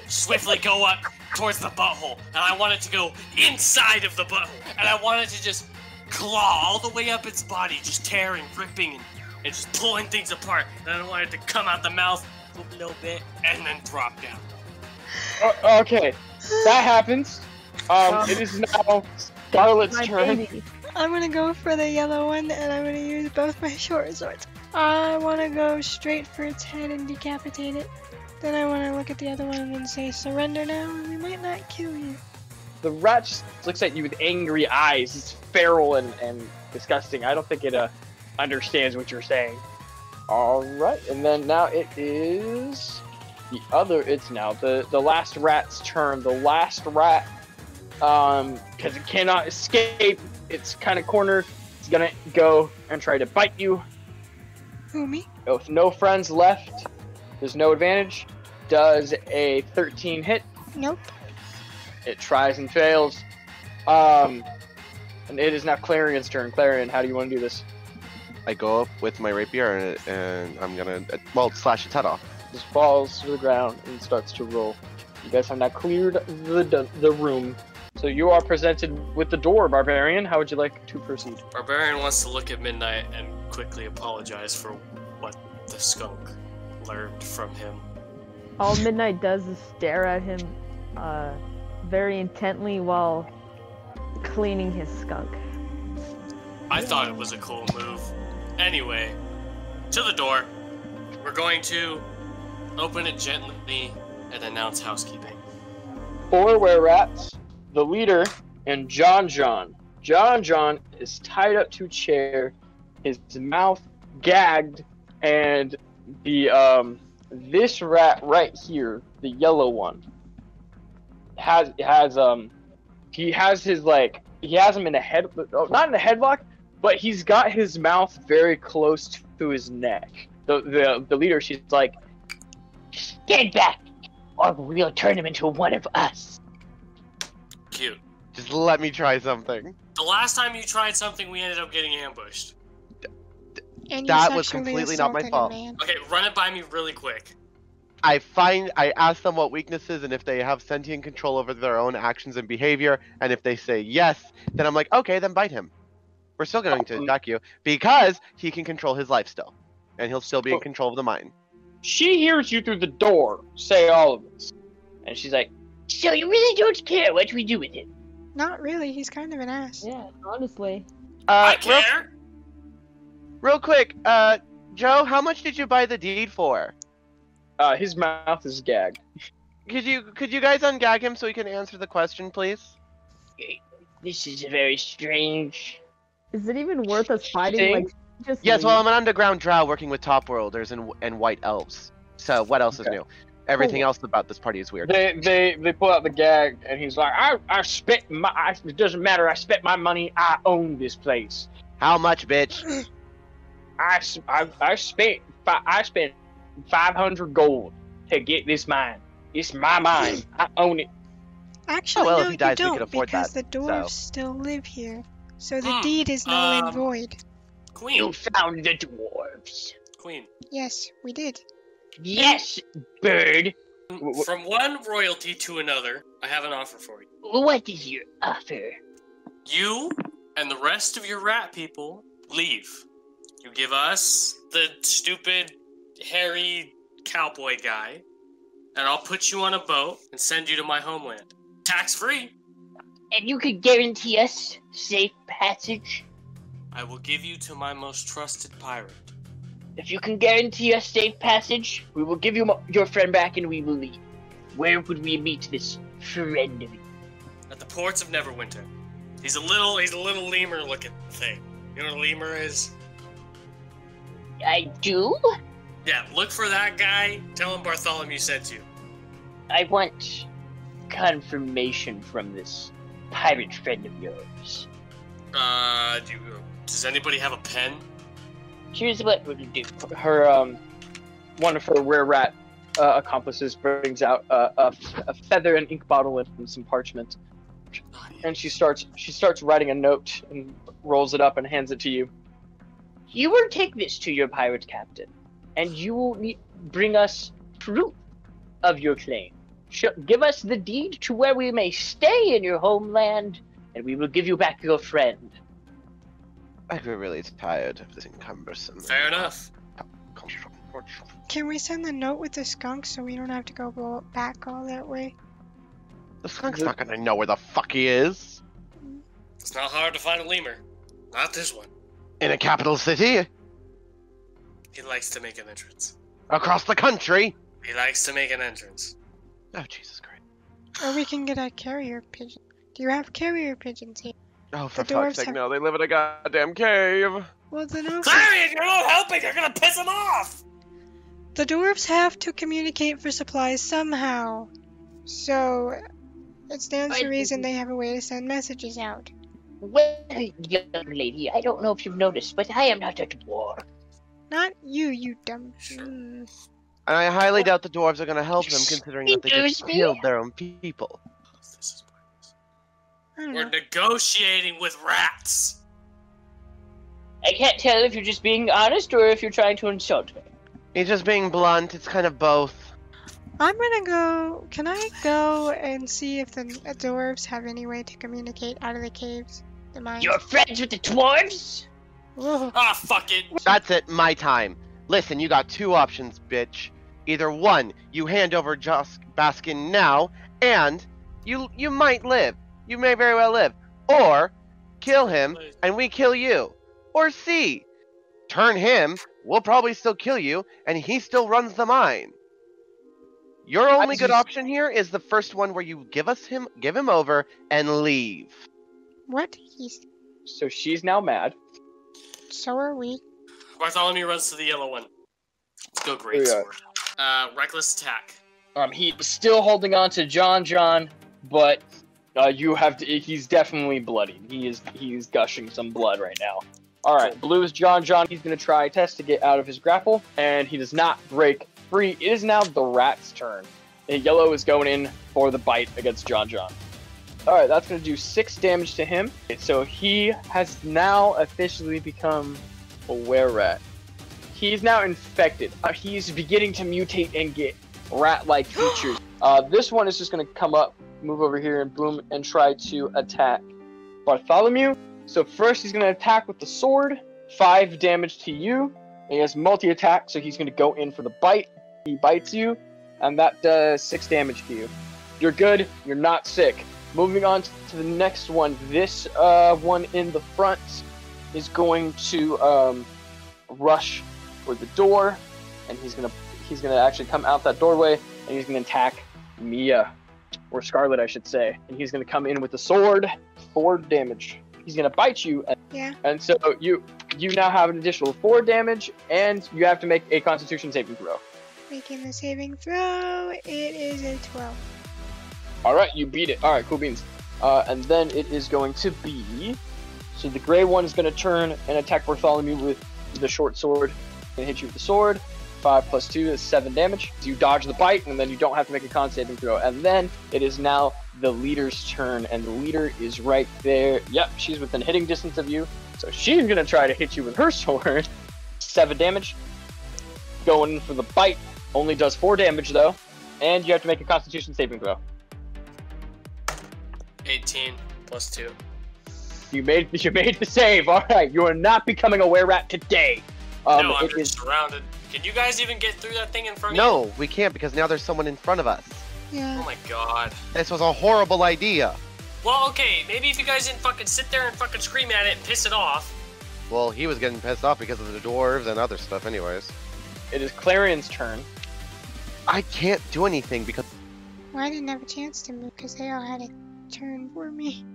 [SPEAKER 4] swiftly go up towards the butthole, and I want it to go inside of the butthole, and I want it to just claw all the way up its body, just tearing, ripping, and just pulling things apart. And I want it to come out the mouth a little bit, and then drop down.
[SPEAKER 2] Okay, that happens. It is now Scarlet's
[SPEAKER 3] My
[SPEAKER 2] turn.
[SPEAKER 3] baby.
[SPEAKER 1] I'm gonna go for the yellow one, and I'm gonna use both my short swords. I wanna go straight for its head and decapitate it. Then I wanna look at the other one and say, surrender now, and we might not kill you.
[SPEAKER 2] The rat just looks at you with angry eyes. It's feral and disgusting. I don't think it understands what you're saying. Alright, and then now it is it's now the last rat's turn. The last rat, because it cannot escape, it's kind of cornered. It's gonna go and try to bite you.
[SPEAKER 1] Who, me?
[SPEAKER 2] With no friends left, there's no advantage. Does a 13 hit?
[SPEAKER 1] Nope.
[SPEAKER 2] It tries and fails. And it is now Clarion's turn. Clarion, how do you want to do this?
[SPEAKER 5] I go up with my rapier and I'm gonna, slash its head off.
[SPEAKER 2] Just falls to the ground and starts to roll. You guys have now cleared the room. So you are presented with the door, Barbarian. How would you like to proceed?
[SPEAKER 4] Barbarian wants to look at Midnight and quickly apologize for what the skunk learned from him.
[SPEAKER 3] All Midnight does is stare at him very intently while cleaning his skunk.
[SPEAKER 4] I thought it was a cool move. Anyway, to the door. We're going to open it gently and announce housekeeping.
[SPEAKER 2] 4 were-rats, the leader, and John. John is tied up to a chair, his mouth gagged, and this rat right here, the yellow one, he has him in a not in a headlock, but he's got his mouth very close to his neck. The leader, she's like,
[SPEAKER 6] stand back, or we'll turn him into one of us.
[SPEAKER 4] Cute.
[SPEAKER 5] Just let me try something.
[SPEAKER 4] The last time you tried something, we ended up getting ambushed.
[SPEAKER 1] And you
[SPEAKER 5] That was
[SPEAKER 1] sexually
[SPEAKER 5] completely not my
[SPEAKER 1] assaulted a
[SPEAKER 5] fault.
[SPEAKER 1] man.
[SPEAKER 4] Okay, run it by me really quick.
[SPEAKER 5] I ask them what weaknesses and if they have sentient control over their own actions and behavior, and if they say yes, then I'm like, okay, then bite him. We're still going to attack you, because he can control his life still. And he'll still be in control of the mine.
[SPEAKER 2] she hears you through the door say all of this, and she's like,
[SPEAKER 6] So you really don't care what we do with him?
[SPEAKER 1] Not really, he's kind of an ass.
[SPEAKER 3] Yeah, honestly.
[SPEAKER 4] I care.
[SPEAKER 5] Real quick, Joe, how much did you buy the deed for?
[SPEAKER 2] his mouth is gagged.
[SPEAKER 5] Could you guys ungag him so he can answer the question, please?
[SPEAKER 6] This is very strange.
[SPEAKER 3] Is it even worth us fighting?
[SPEAKER 2] Thing?
[SPEAKER 3] Like, just
[SPEAKER 5] Yes,
[SPEAKER 3] leave?
[SPEAKER 5] well, I'm an underground drow working with top worlders and white elves. So what else is new? Everything else about this party is weird.
[SPEAKER 2] They pull out the gag, and he's like, I spent my, it doesn't matter, I spent my money, I own this place.
[SPEAKER 5] How much, bitch?
[SPEAKER 2] I spent 500 gold to get this mine. It's my mine. I own it.
[SPEAKER 1] Actually,
[SPEAKER 5] well, if
[SPEAKER 1] no,
[SPEAKER 5] he dies,
[SPEAKER 1] you
[SPEAKER 5] we
[SPEAKER 1] don't,
[SPEAKER 5] can afford
[SPEAKER 1] because
[SPEAKER 5] that,
[SPEAKER 1] the dwarves
[SPEAKER 5] so.
[SPEAKER 1] still live here. So the deed is null and void.
[SPEAKER 4] Queen.
[SPEAKER 6] You found the dwarves.
[SPEAKER 4] Queen.
[SPEAKER 1] Yes, we did.
[SPEAKER 6] Yes, bird.
[SPEAKER 4] From one royalty to another, I have an offer for you.
[SPEAKER 6] What is your offer?
[SPEAKER 4] You and the rest of your rat people leave. You give us the stupid, hairy cowboy guy, and I'll put you on a boat and send you to my homeland. Tax-free.
[SPEAKER 6] And you can guarantee us safe passage?
[SPEAKER 4] I will give you to my most trusted pirate.
[SPEAKER 6] If you can guarantee us safe passage, we will give you your friend back and we will leave. Where would we meet this friend of yours?
[SPEAKER 4] At the ports of Neverwinter. He's a little lemur-looking thing. You know what a lemur is?
[SPEAKER 6] I do?
[SPEAKER 4] Yeah, look for that guy. Tell him Bartholomew sent you.
[SPEAKER 6] I want confirmation from this pirate friend of yours.
[SPEAKER 4] Does anybody have a pen?
[SPEAKER 6] Here's what we'll do.
[SPEAKER 2] Her one of her rare rat accomplices brings out a feather and ink bottle and some parchment, and she starts writing a note and rolls it up and hands it to you.
[SPEAKER 6] You will take this to your pirate captain, and you will bring us proof of your claim. Give us the deed to where we may stay in your homeland, and we will give you back your friend.
[SPEAKER 5] I grew really tired of this cumbersome.
[SPEAKER 4] Fair enough.
[SPEAKER 1] Can we send the note with the skunk so we don't have to go back all that way?
[SPEAKER 5] The skunk's not gonna know where the fuck he is.
[SPEAKER 4] It's not hard to find a lemur. Not this one.
[SPEAKER 5] In a capital city?
[SPEAKER 4] He likes to make an entrance.
[SPEAKER 5] Across the country?
[SPEAKER 4] He likes to make an entrance.
[SPEAKER 5] Oh, Jesus Christ.
[SPEAKER 1] Or we can get a carrier pigeon. Do you have carrier pigeons here?
[SPEAKER 5] Oh, for
[SPEAKER 1] The
[SPEAKER 5] fuck's
[SPEAKER 1] dwarves
[SPEAKER 5] sake, no, they live in a goddamn cave.
[SPEAKER 1] Well, the dwarves,
[SPEAKER 4] Clarion, you're not helping! You're gonna piss him off!
[SPEAKER 1] the dwarves have to communicate for supplies somehow. So, it stands to reason they have a way to send messages out.
[SPEAKER 6] Well, young lady, I don't know if you've noticed, but I am not a dwarf.
[SPEAKER 1] Not you, you dumb.
[SPEAKER 4] Sure.
[SPEAKER 5] And I highly doubt the dwarves are gonna help them, considering that they just
[SPEAKER 6] Excuse me?
[SPEAKER 5] killed their own people.
[SPEAKER 4] This is pointless.
[SPEAKER 1] I don't
[SPEAKER 4] We're
[SPEAKER 1] know.
[SPEAKER 4] negotiating with rats.
[SPEAKER 6] I can't tell if you're just being honest or if you're trying to insult me.
[SPEAKER 5] He's just being blunt, it's kind of both.
[SPEAKER 1] I'm gonna go. Can I go and see if the dwarves have any way to communicate out of the caves? The mines?
[SPEAKER 6] You're friends with the dwarves?
[SPEAKER 1] Whoa.
[SPEAKER 4] Ah, fuck it.
[SPEAKER 5] That's it, my time. Listen, you got two options, bitch. Either one, you hand over Baskin now, and you might live. You may very well live. Or, kill him, and we kill you. Or C, turn him, we'll probably still kill you, and he still runs the mine. Your only good option here is the first one where you give him over, and leave.
[SPEAKER 1] What?
[SPEAKER 2] So she's now mad.
[SPEAKER 1] So are we.
[SPEAKER 4] Bartholomew runs to the yellow one. Let's go, great
[SPEAKER 2] Yeah.
[SPEAKER 4] sword. Reckless attack.
[SPEAKER 2] He's still holding on to John, but he's definitely bloody. He's gushing some blood right now. All right, blue is John. He's gonna try test to get out of his grapple, and he does not break free. It is now the rat's turn. And yellow is going in for the bite against John. All right, that's gonna do 6 damage to him. So he has now officially become a were-rat. He's now infected. He's beginning to mutate and get rat-like features. This one is just gonna come up, move over here, and boom, and try to attack Bartholomew. So first he's gonna attack with the sword, 5 damage to you. He has multi-attack, so he's gonna go in for the bite. He bites you, and that does 6 damage to you. You're good, you're not sick. Moving on to the next one. This one in the front is going to rush for the door, and he's gonna actually come out that doorway, and he's gonna attack Mia, or Scarlet, I should say. And he's gonna come in with the sword, 4 damage. He's gonna bite you, and so you now have an additional 4 damage, and you have to make a Constitution saving throw.
[SPEAKER 1] Making the saving throw. It is a 12.
[SPEAKER 2] All right, you beat it. All right, cool beans. And then it is going to be, so the gray one is going to turn and attack Bartholomew with the short sword and hit you with the sword. 5 plus 2 is 7 damage. So you dodge the bite, and then you don't have to make a con saving throw. And then it is now the leader's turn, and the leader is right there. Yep, she's within hitting distance of you, so she's going to try to hit you with her sword. 7 damage. Going for the bite. Only does 4 damage, though. And you have to make a Constitution saving throw.
[SPEAKER 4] 18 plus 2.
[SPEAKER 2] You made the save. All right, you are not becoming a were-rat today.
[SPEAKER 4] No, I'm just surrounded. Can you guys even get through that thing in front of you?
[SPEAKER 5] No, we can't because now there's someone in front of us.
[SPEAKER 1] Yeah.
[SPEAKER 4] Oh my god.
[SPEAKER 5] This was a horrible idea.
[SPEAKER 4] Well, okay, maybe if you guys didn't fucking sit there and fucking scream at it and piss it off.
[SPEAKER 5] Well, he was getting pissed off because of the dwarves and other stuff anyways.
[SPEAKER 2] It is Clairion's turn.
[SPEAKER 5] I can't do anything because...
[SPEAKER 1] Well, I didn't have a chance to move because they all had a turn for me.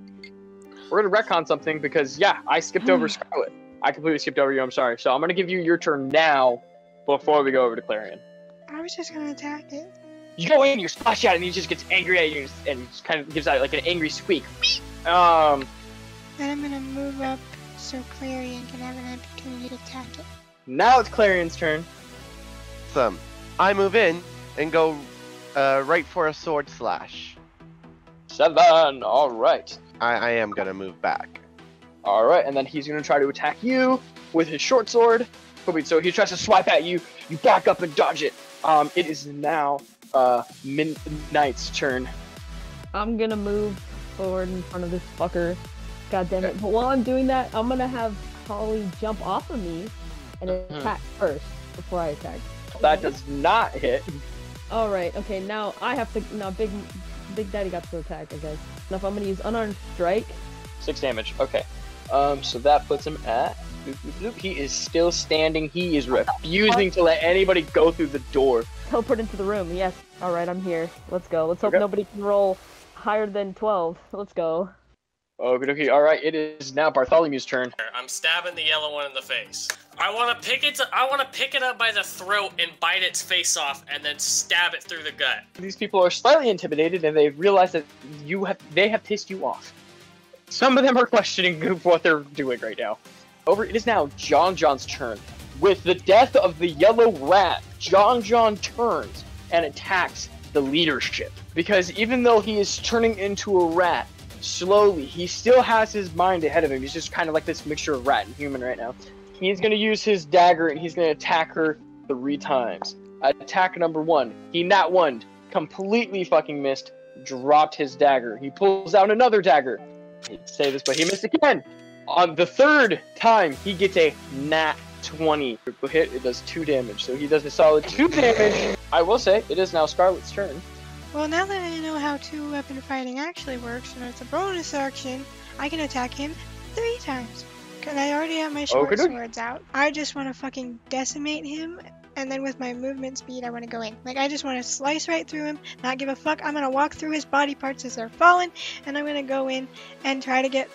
[SPEAKER 2] We're gonna retcon something because, yeah, I skipped over Scarlet. I completely skipped over you, I'm sorry. So I'm gonna give you your turn now before we go over to Clairion.
[SPEAKER 1] I was just gonna attack it.
[SPEAKER 2] You go in, you splash at it, and he just gets angry at you and just kind of gives out like an angry squeak.
[SPEAKER 1] Then I'm gonna move up so Clarion can have an opportunity to attack it.
[SPEAKER 2] Now it's Clarion's turn.
[SPEAKER 5] Awesome. I move in and go right for a sword slash.
[SPEAKER 2] 7, alright.
[SPEAKER 5] I am gonna move back.
[SPEAKER 2] Alright, and then he's gonna try to attack you with his short sword. So he tries to swipe at you, you back up and dodge it. It is now Midnight's turn.
[SPEAKER 3] I'm gonna move forward in front of this fucker. God damn it. But while I'm doing that, I'm gonna have Holly jump off of me and attack first before I attack.
[SPEAKER 2] That does not hit.
[SPEAKER 3] Alright, okay, now I have to. Now, Big Daddy got to attack, I guess. Now, if I'm gonna use unarmed strike.
[SPEAKER 2] 6 damage, okay. So that puts him at. He is still standing. He is refusing to let anybody go through the door.
[SPEAKER 3] Teleport into the room, yes. Alright, I'm here. Let's go. Let's hope nobody can roll higher than 12. Let's go.
[SPEAKER 2] Okay, alright, it is now Bartholomew's turn.
[SPEAKER 4] I'm stabbing the yellow one in the face. I want to pick it up by the throat and bite its face off and then stab it through the gut.
[SPEAKER 2] These people are slightly intimidated and they realize that they have pissed you off. Some of them are questioning what they're doing right now. It is now John John's turn. With the death of the yellow rat, John turns and attacks the leadership. Because even though he is turning into a rat, slowly, he still has his mind ahead of him. He's just kind of like this mixture of rat and human right now. He's going to use his dagger and he's going to attack her 3 times. Attack number 1. He nat 1, completely fucking missed, dropped his dagger. He pulls out another dagger. I hate to say this, but he missed again. On the 3rd time, he gets a nat 20. Critical hit, it does 2 damage. So he does a solid 2 damage. I will say, it is now Scarlet's turn.
[SPEAKER 1] Well, now that I know how 2-weapon fighting actually works, and it's a bonus action, I can attack him 3 times. And I already have my short swords out. I just want to fucking decimate him, and then with my movement speed, I want to go in. Like, I just want to slice right through him, not give a fuck. I'm going to walk through his body parts as they're falling, and I'm going to go in and try to get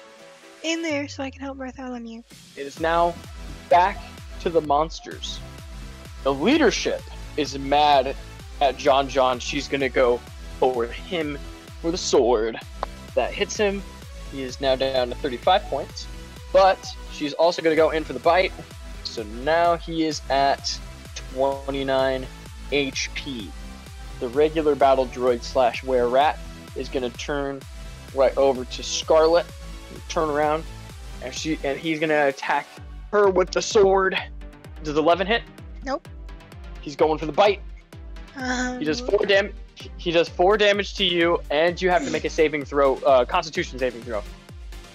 [SPEAKER 1] in there so I can help Bartholomew.
[SPEAKER 2] It is now back to the monsters. The leadership is mad at John. She's going to go for him with a sword. That hits him. He is now down to 35 points. But she's also going to go in for the bite. So now he is at 29 HP. The regular battle droid / were-rat is going to turn right over to Scarlet. Turn around. And he's going to attack her with the sword. Does 11 hit?
[SPEAKER 1] Nope.
[SPEAKER 2] He's going for the bite. He does 4 damage. He does 4 damage to you, and you have to make a saving throw, Constitution saving throw.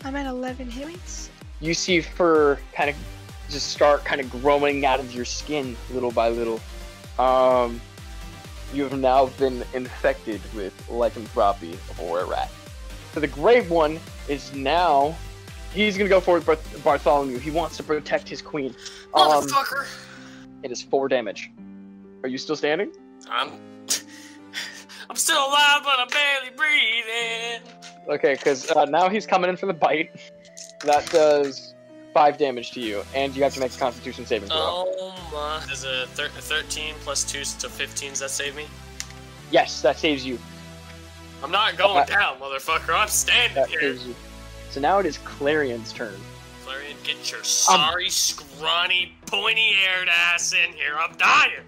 [SPEAKER 1] I'm at 11 hit points.
[SPEAKER 2] You see fur kind of just start kind of growing out of your skin little by little. You have now been infected with lycanthropy or a rat. So the gray one is now. He's gonna go forward with Bartholomew. He wants to protect his queen.
[SPEAKER 4] Motherfucker!
[SPEAKER 2] It is 4 damage. Are you still standing?
[SPEAKER 4] I'm still alive, but I'm barely breathing.
[SPEAKER 2] Okay, because now he's coming in for the bite. That does 5 damage to you, and you have to make a Constitution saving throw.
[SPEAKER 4] Oh my! Does a 13 plus 2, so 15? Does that save me?
[SPEAKER 2] Yes, that saves you.
[SPEAKER 4] I'm not going down, motherfucker. I'm standing
[SPEAKER 2] That
[SPEAKER 4] here.
[SPEAKER 2] saves you. So now it is Clarion's turn.
[SPEAKER 4] Clarion, get your sorry, scrawny, pointy-haired ass in here. I'm dying.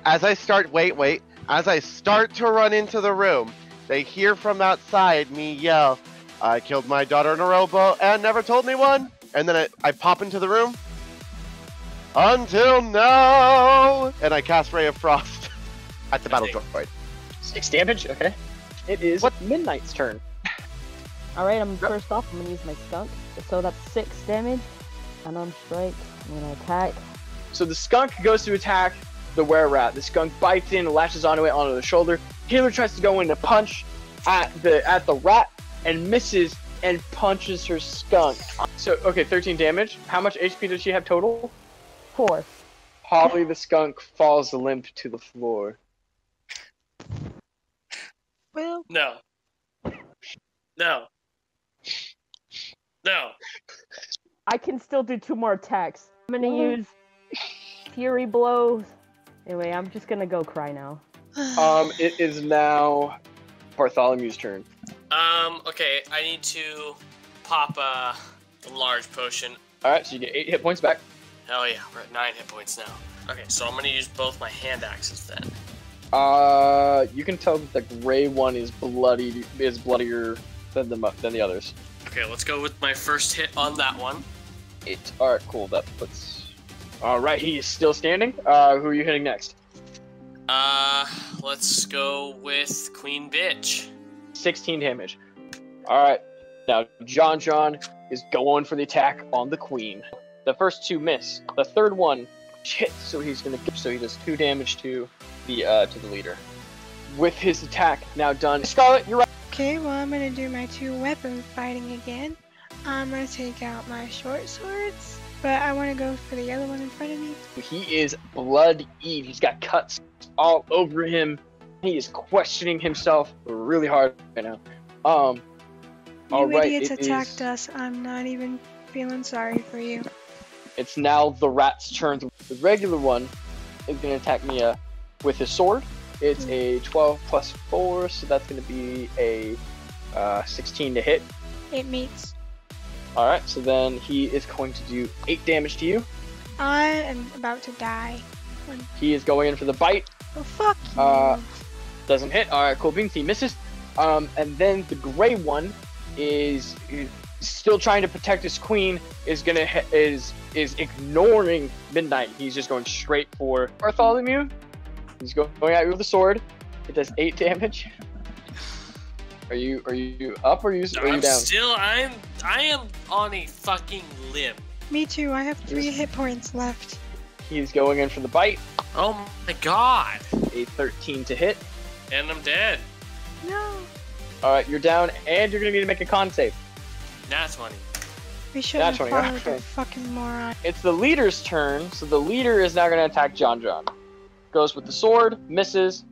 [SPEAKER 5] As I start, wait. As I start to run into the room, they hear from outside me yell, "I killed my daughter in a rowboat and never told anyone." And then I pop into the room. Until now! And I cast Ray of Frost at the battle droid.
[SPEAKER 2] 6 damage, okay. It is Midnight's turn.
[SPEAKER 3] Alright, I'm
[SPEAKER 2] Yep.
[SPEAKER 3] first off, I'm gonna use my skunk. So that's 6 damage. Unarmed strike. I'm gonna attack.
[SPEAKER 2] So the skunk goes to attack the were-rat. The skunk bites in, lashes onto it, onto the shoulder. Healer tries to go in to punch at the rat and misses and punches her skunk. So, okay, 13 damage. How much HP does she have total?
[SPEAKER 3] 4.
[SPEAKER 2] Probably the skunk falls limp to the floor.
[SPEAKER 1] Well,
[SPEAKER 4] No. No. No.
[SPEAKER 3] I can still do 2 more attacks. I'm gonna use Fury Blows. Anyway, I'm just gonna go cry now.
[SPEAKER 2] It is now Bartholomew's turn.
[SPEAKER 4] Okay, I need to pop a large potion.
[SPEAKER 2] Alright, so you get 8 hit points back.
[SPEAKER 4] Hell yeah, we're at 9 hit points now. Okay, so I'm gonna use both my hand axes then.
[SPEAKER 2] You can tell that the gray one is bloodier than the others.
[SPEAKER 4] Okay, let's go with my first hit on that one.
[SPEAKER 2] Alright, cool. That puts. Alright, he is still standing. Who are you hitting next?
[SPEAKER 4] Let's go with Queen Bitch.
[SPEAKER 2] 16 damage. Alright, now John is going for the attack on the queen. The first 2 miss. The third one hits, so he does 2 damage to the leader. With his attack now done, Scarlet, you're right.
[SPEAKER 1] okay, well, I'm gonna do my 2 weapon fighting again. I'm gonna take out my short swords, but I wanna go for the other one in front of me.
[SPEAKER 2] He is blood eat. He's got cuts all over him. He is questioning himself really hard right now.
[SPEAKER 1] You
[SPEAKER 2] Alright,
[SPEAKER 1] idiots
[SPEAKER 2] it
[SPEAKER 1] attacked
[SPEAKER 2] is-
[SPEAKER 1] us. I'm not even feeling sorry for you.
[SPEAKER 2] It's now the rat's turn. The regular one is going to attack Mia with his sword. It's a 12 plus 4, so that's going to be a 16 to hit.
[SPEAKER 1] It meets.
[SPEAKER 2] Alright, so then he is going to do 8 damage to you.
[SPEAKER 1] I am about to die.
[SPEAKER 2] He is going in for the bite.
[SPEAKER 1] Oh, fuck you.
[SPEAKER 2] Doesn't hit. Alright, cool beans. He misses. And then the gray one is still trying to protect his queen. Is ignoring Midnight. He's just going straight for Bartholomew. He's going at you with the sword. It does 8 damage. Are you up or are you
[SPEAKER 4] I'm
[SPEAKER 2] down?
[SPEAKER 4] I am on a fucking limb.
[SPEAKER 1] Me too. I have 3 hit points left.
[SPEAKER 2] He's going in for the bite.
[SPEAKER 4] Oh my god.
[SPEAKER 2] A 13 to hit.
[SPEAKER 4] And I'm dead.
[SPEAKER 1] No.
[SPEAKER 2] Alright, you're down and you're gonna need to make a con save.
[SPEAKER 4] Nat 20.
[SPEAKER 1] We shouldn't have
[SPEAKER 2] Naturally,
[SPEAKER 1] followed
[SPEAKER 2] okay.
[SPEAKER 1] the fucking moron.
[SPEAKER 2] It's the leader's turn, so the leader is now gonna attack John. Goes with the sword, misses.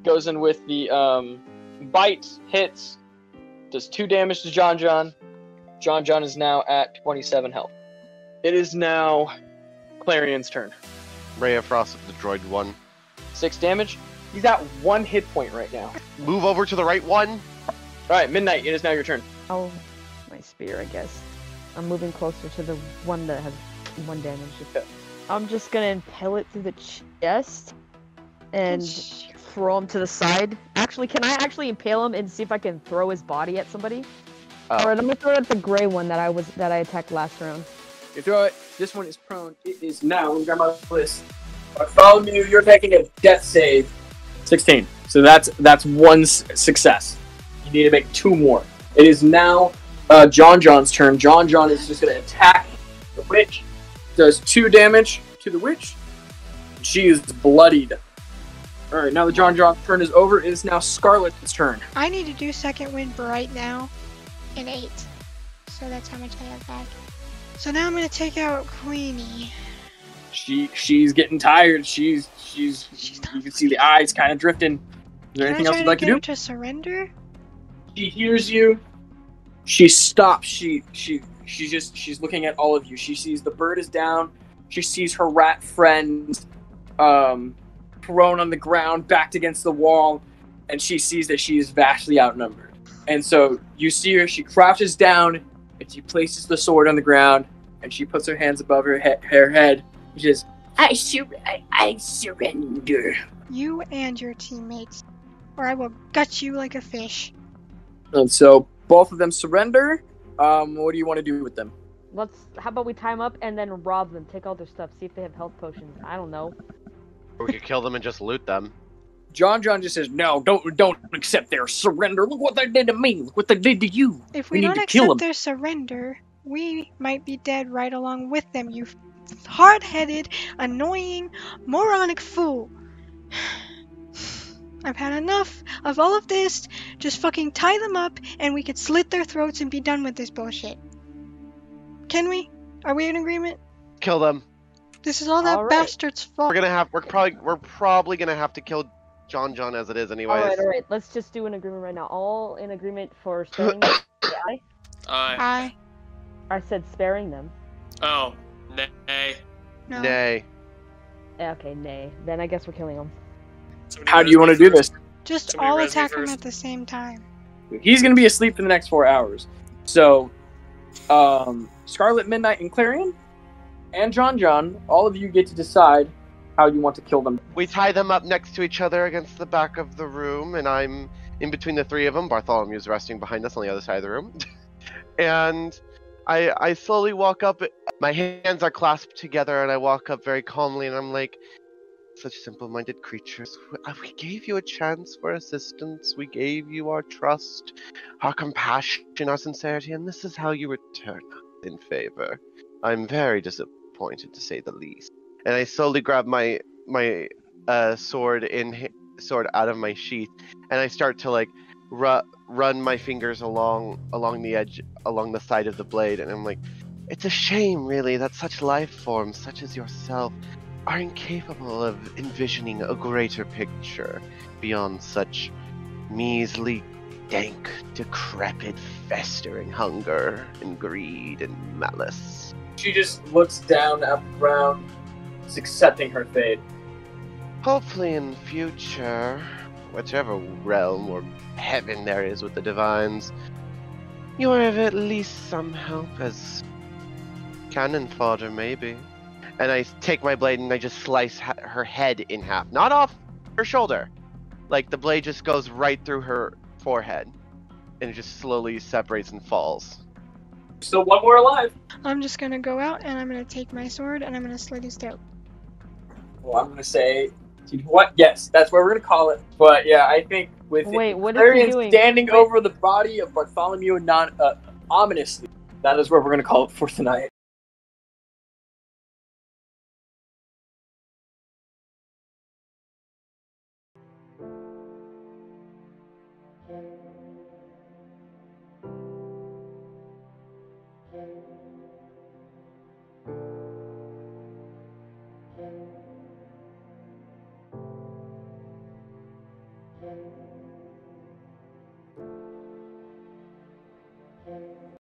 [SPEAKER 2] Goes in with the bite, hits. Does 2 damage to John. John is now at 27 health. It is now Clairion's turn.
[SPEAKER 5] Ray of Frost of the droid one.
[SPEAKER 2] 6 damage. He's at 1 hit point right now.
[SPEAKER 5] Move over to the right one.
[SPEAKER 2] Alright, Midnight, it is now your turn.
[SPEAKER 3] Oh, my spear, I guess. I'm moving closer to the one that has 1 damage.
[SPEAKER 2] Okay.
[SPEAKER 3] I'm just gonna impale it through the chest and throw him to the side. Actually, can I actually impale him and see if I can throw his body at somebody?
[SPEAKER 5] Oh.
[SPEAKER 3] Alright, I'm gonna throw it at the gray one that I attacked last round.
[SPEAKER 2] You throw it. This one is prone. It is now. Let me grab my list. Bartholomew, you're taking a death save. 16. So that's 1 success. You need to make 2 more. It is now John's turn. John is just going to attack the witch. Does 2 damage to the witch. She is bloodied. Alright, now the John turn is over. It is now Scarlet's turn.
[SPEAKER 1] I need to do second wind right now. An 8. So that's how much I have back. So now I'm gonna take out Queenie.
[SPEAKER 2] She's getting tired. She's you can see the eyes kind of drifting. Is there anything else you'd like to do?
[SPEAKER 1] To surrender?
[SPEAKER 2] She hears you. She stops. She's looking at all of you. She sees the bird is down. She sees her rat friend prone on the ground, backed against the wall, and she sees that she is vastly outnumbered. And so you see her. She crouches down and she places the sword on the ground and she puts her hands above her head. She says, I surrender.
[SPEAKER 1] You and your teammates, or I will gut you like a fish.
[SPEAKER 2] And so both of them surrender. What do you want to do with them?
[SPEAKER 3] How about we tie them up and then rob them, take all their stuff, see if they have health potions. I don't know.
[SPEAKER 5] Or we could kill them and just loot them.
[SPEAKER 2] John just says, no, don't accept their surrender. Look what they did to me. Look what they did to you.
[SPEAKER 1] If
[SPEAKER 2] We
[SPEAKER 1] we
[SPEAKER 2] need
[SPEAKER 1] don't
[SPEAKER 2] to kill
[SPEAKER 1] accept
[SPEAKER 2] them.
[SPEAKER 1] their surrender, we might be dead right along with them, you hard-headed, annoying, moronic fool. I've had enough of all of this. Just fucking tie them up and we could slit their throats and be done with this bullshit. Can we? Are we in agreement?
[SPEAKER 5] Kill them.
[SPEAKER 1] This is all that
[SPEAKER 3] All right.
[SPEAKER 1] bastard's fault.
[SPEAKER 5] We're probably gonna have to kill John as it is anyways.
[SPEAKER 3] All right. Let's just do an agreement right now. All in agreement for sparing them. I
[SPEAKER 1] Aye.
[SPEAKER 3] said sparing them.
[SPEAKER 4] Oh, nay.
[SPEAKER 1] No.
[SPEAKER 5] Nay.
[SPEAKER 3] Okay, nay. Then I guess we're killing them.
[SPEAKER 4] Somebody
[SPEAKER 2] How do you
[SPEAKER 4] res me
[SPEAKER 2] want to do
[SPEAKER 4] first.
[SPEAKER 2] this?
[SPEAKER 1] Just
[SPEAKER 4] Somebody
[SPEAKER 1] all
[SPEAKER 4] res me
[SPEAKER 1] attack him
[SPEAKER 4] first.
[SPEAKER 1] at the same time.
[SPEAKER 2] He's going to be asleep for the next 4 hours. So, Scarlet, Midnight, and Clarion, and John, all of you get to decide how you want to kill them.
[SPEAKER 5] We tie them up next to each other against the back of the room, and I'm in between the three of them. Bartholomew's resting behind us on the other side of the room. And I slowly walk up. My hands are clasped together, and I walk up very calmly, and I'm like, such simple-minded creatures. We gave you a chance for assistance. We gave you our trust, our compassion, our sincerity, and this is how you return us in favor. I'm very disappointed, to say the least. And I slowly grab my sword out of my sheath, and I start to like run my fingers along the edge, along the side of the blade, and I'm like, it's a shame, really, that such life forms, such as yourself, are incapable of envisioning a greater picture beyond such measly, dank, decrepit, festering hunger and greed and malice.
[SPEAKER 2] She just looks down at the ground, just accepting her fate.
[SPEAKER 5] Hopefully in future, whichever realm or heaven there is with the divines, you are of at least some help as cannon fodder, maybe. And I take my blade and I just slice her head in half. Not off her shoulder. Like, the blade just goes right through her forehead. And it just slowly separates and falls.
[SPEAKER 2] Still one more alive.
[SPEAKER 1] I'm just gonna go out and I'm gonna take my sword and I'm gonna slit his throat.
[SPEAKER 2] Well, I'm going to say, what? Yes, that's what we're going to call it. But yeah, I think with
[SPEAKER 3] Wait, what is he
[SPEAKER 2] Clarion
[SPEAKER 3] doing?
[SPEAKER 2] standing over the body of Bartholomew ominously, that is what we're going to call it for tonight.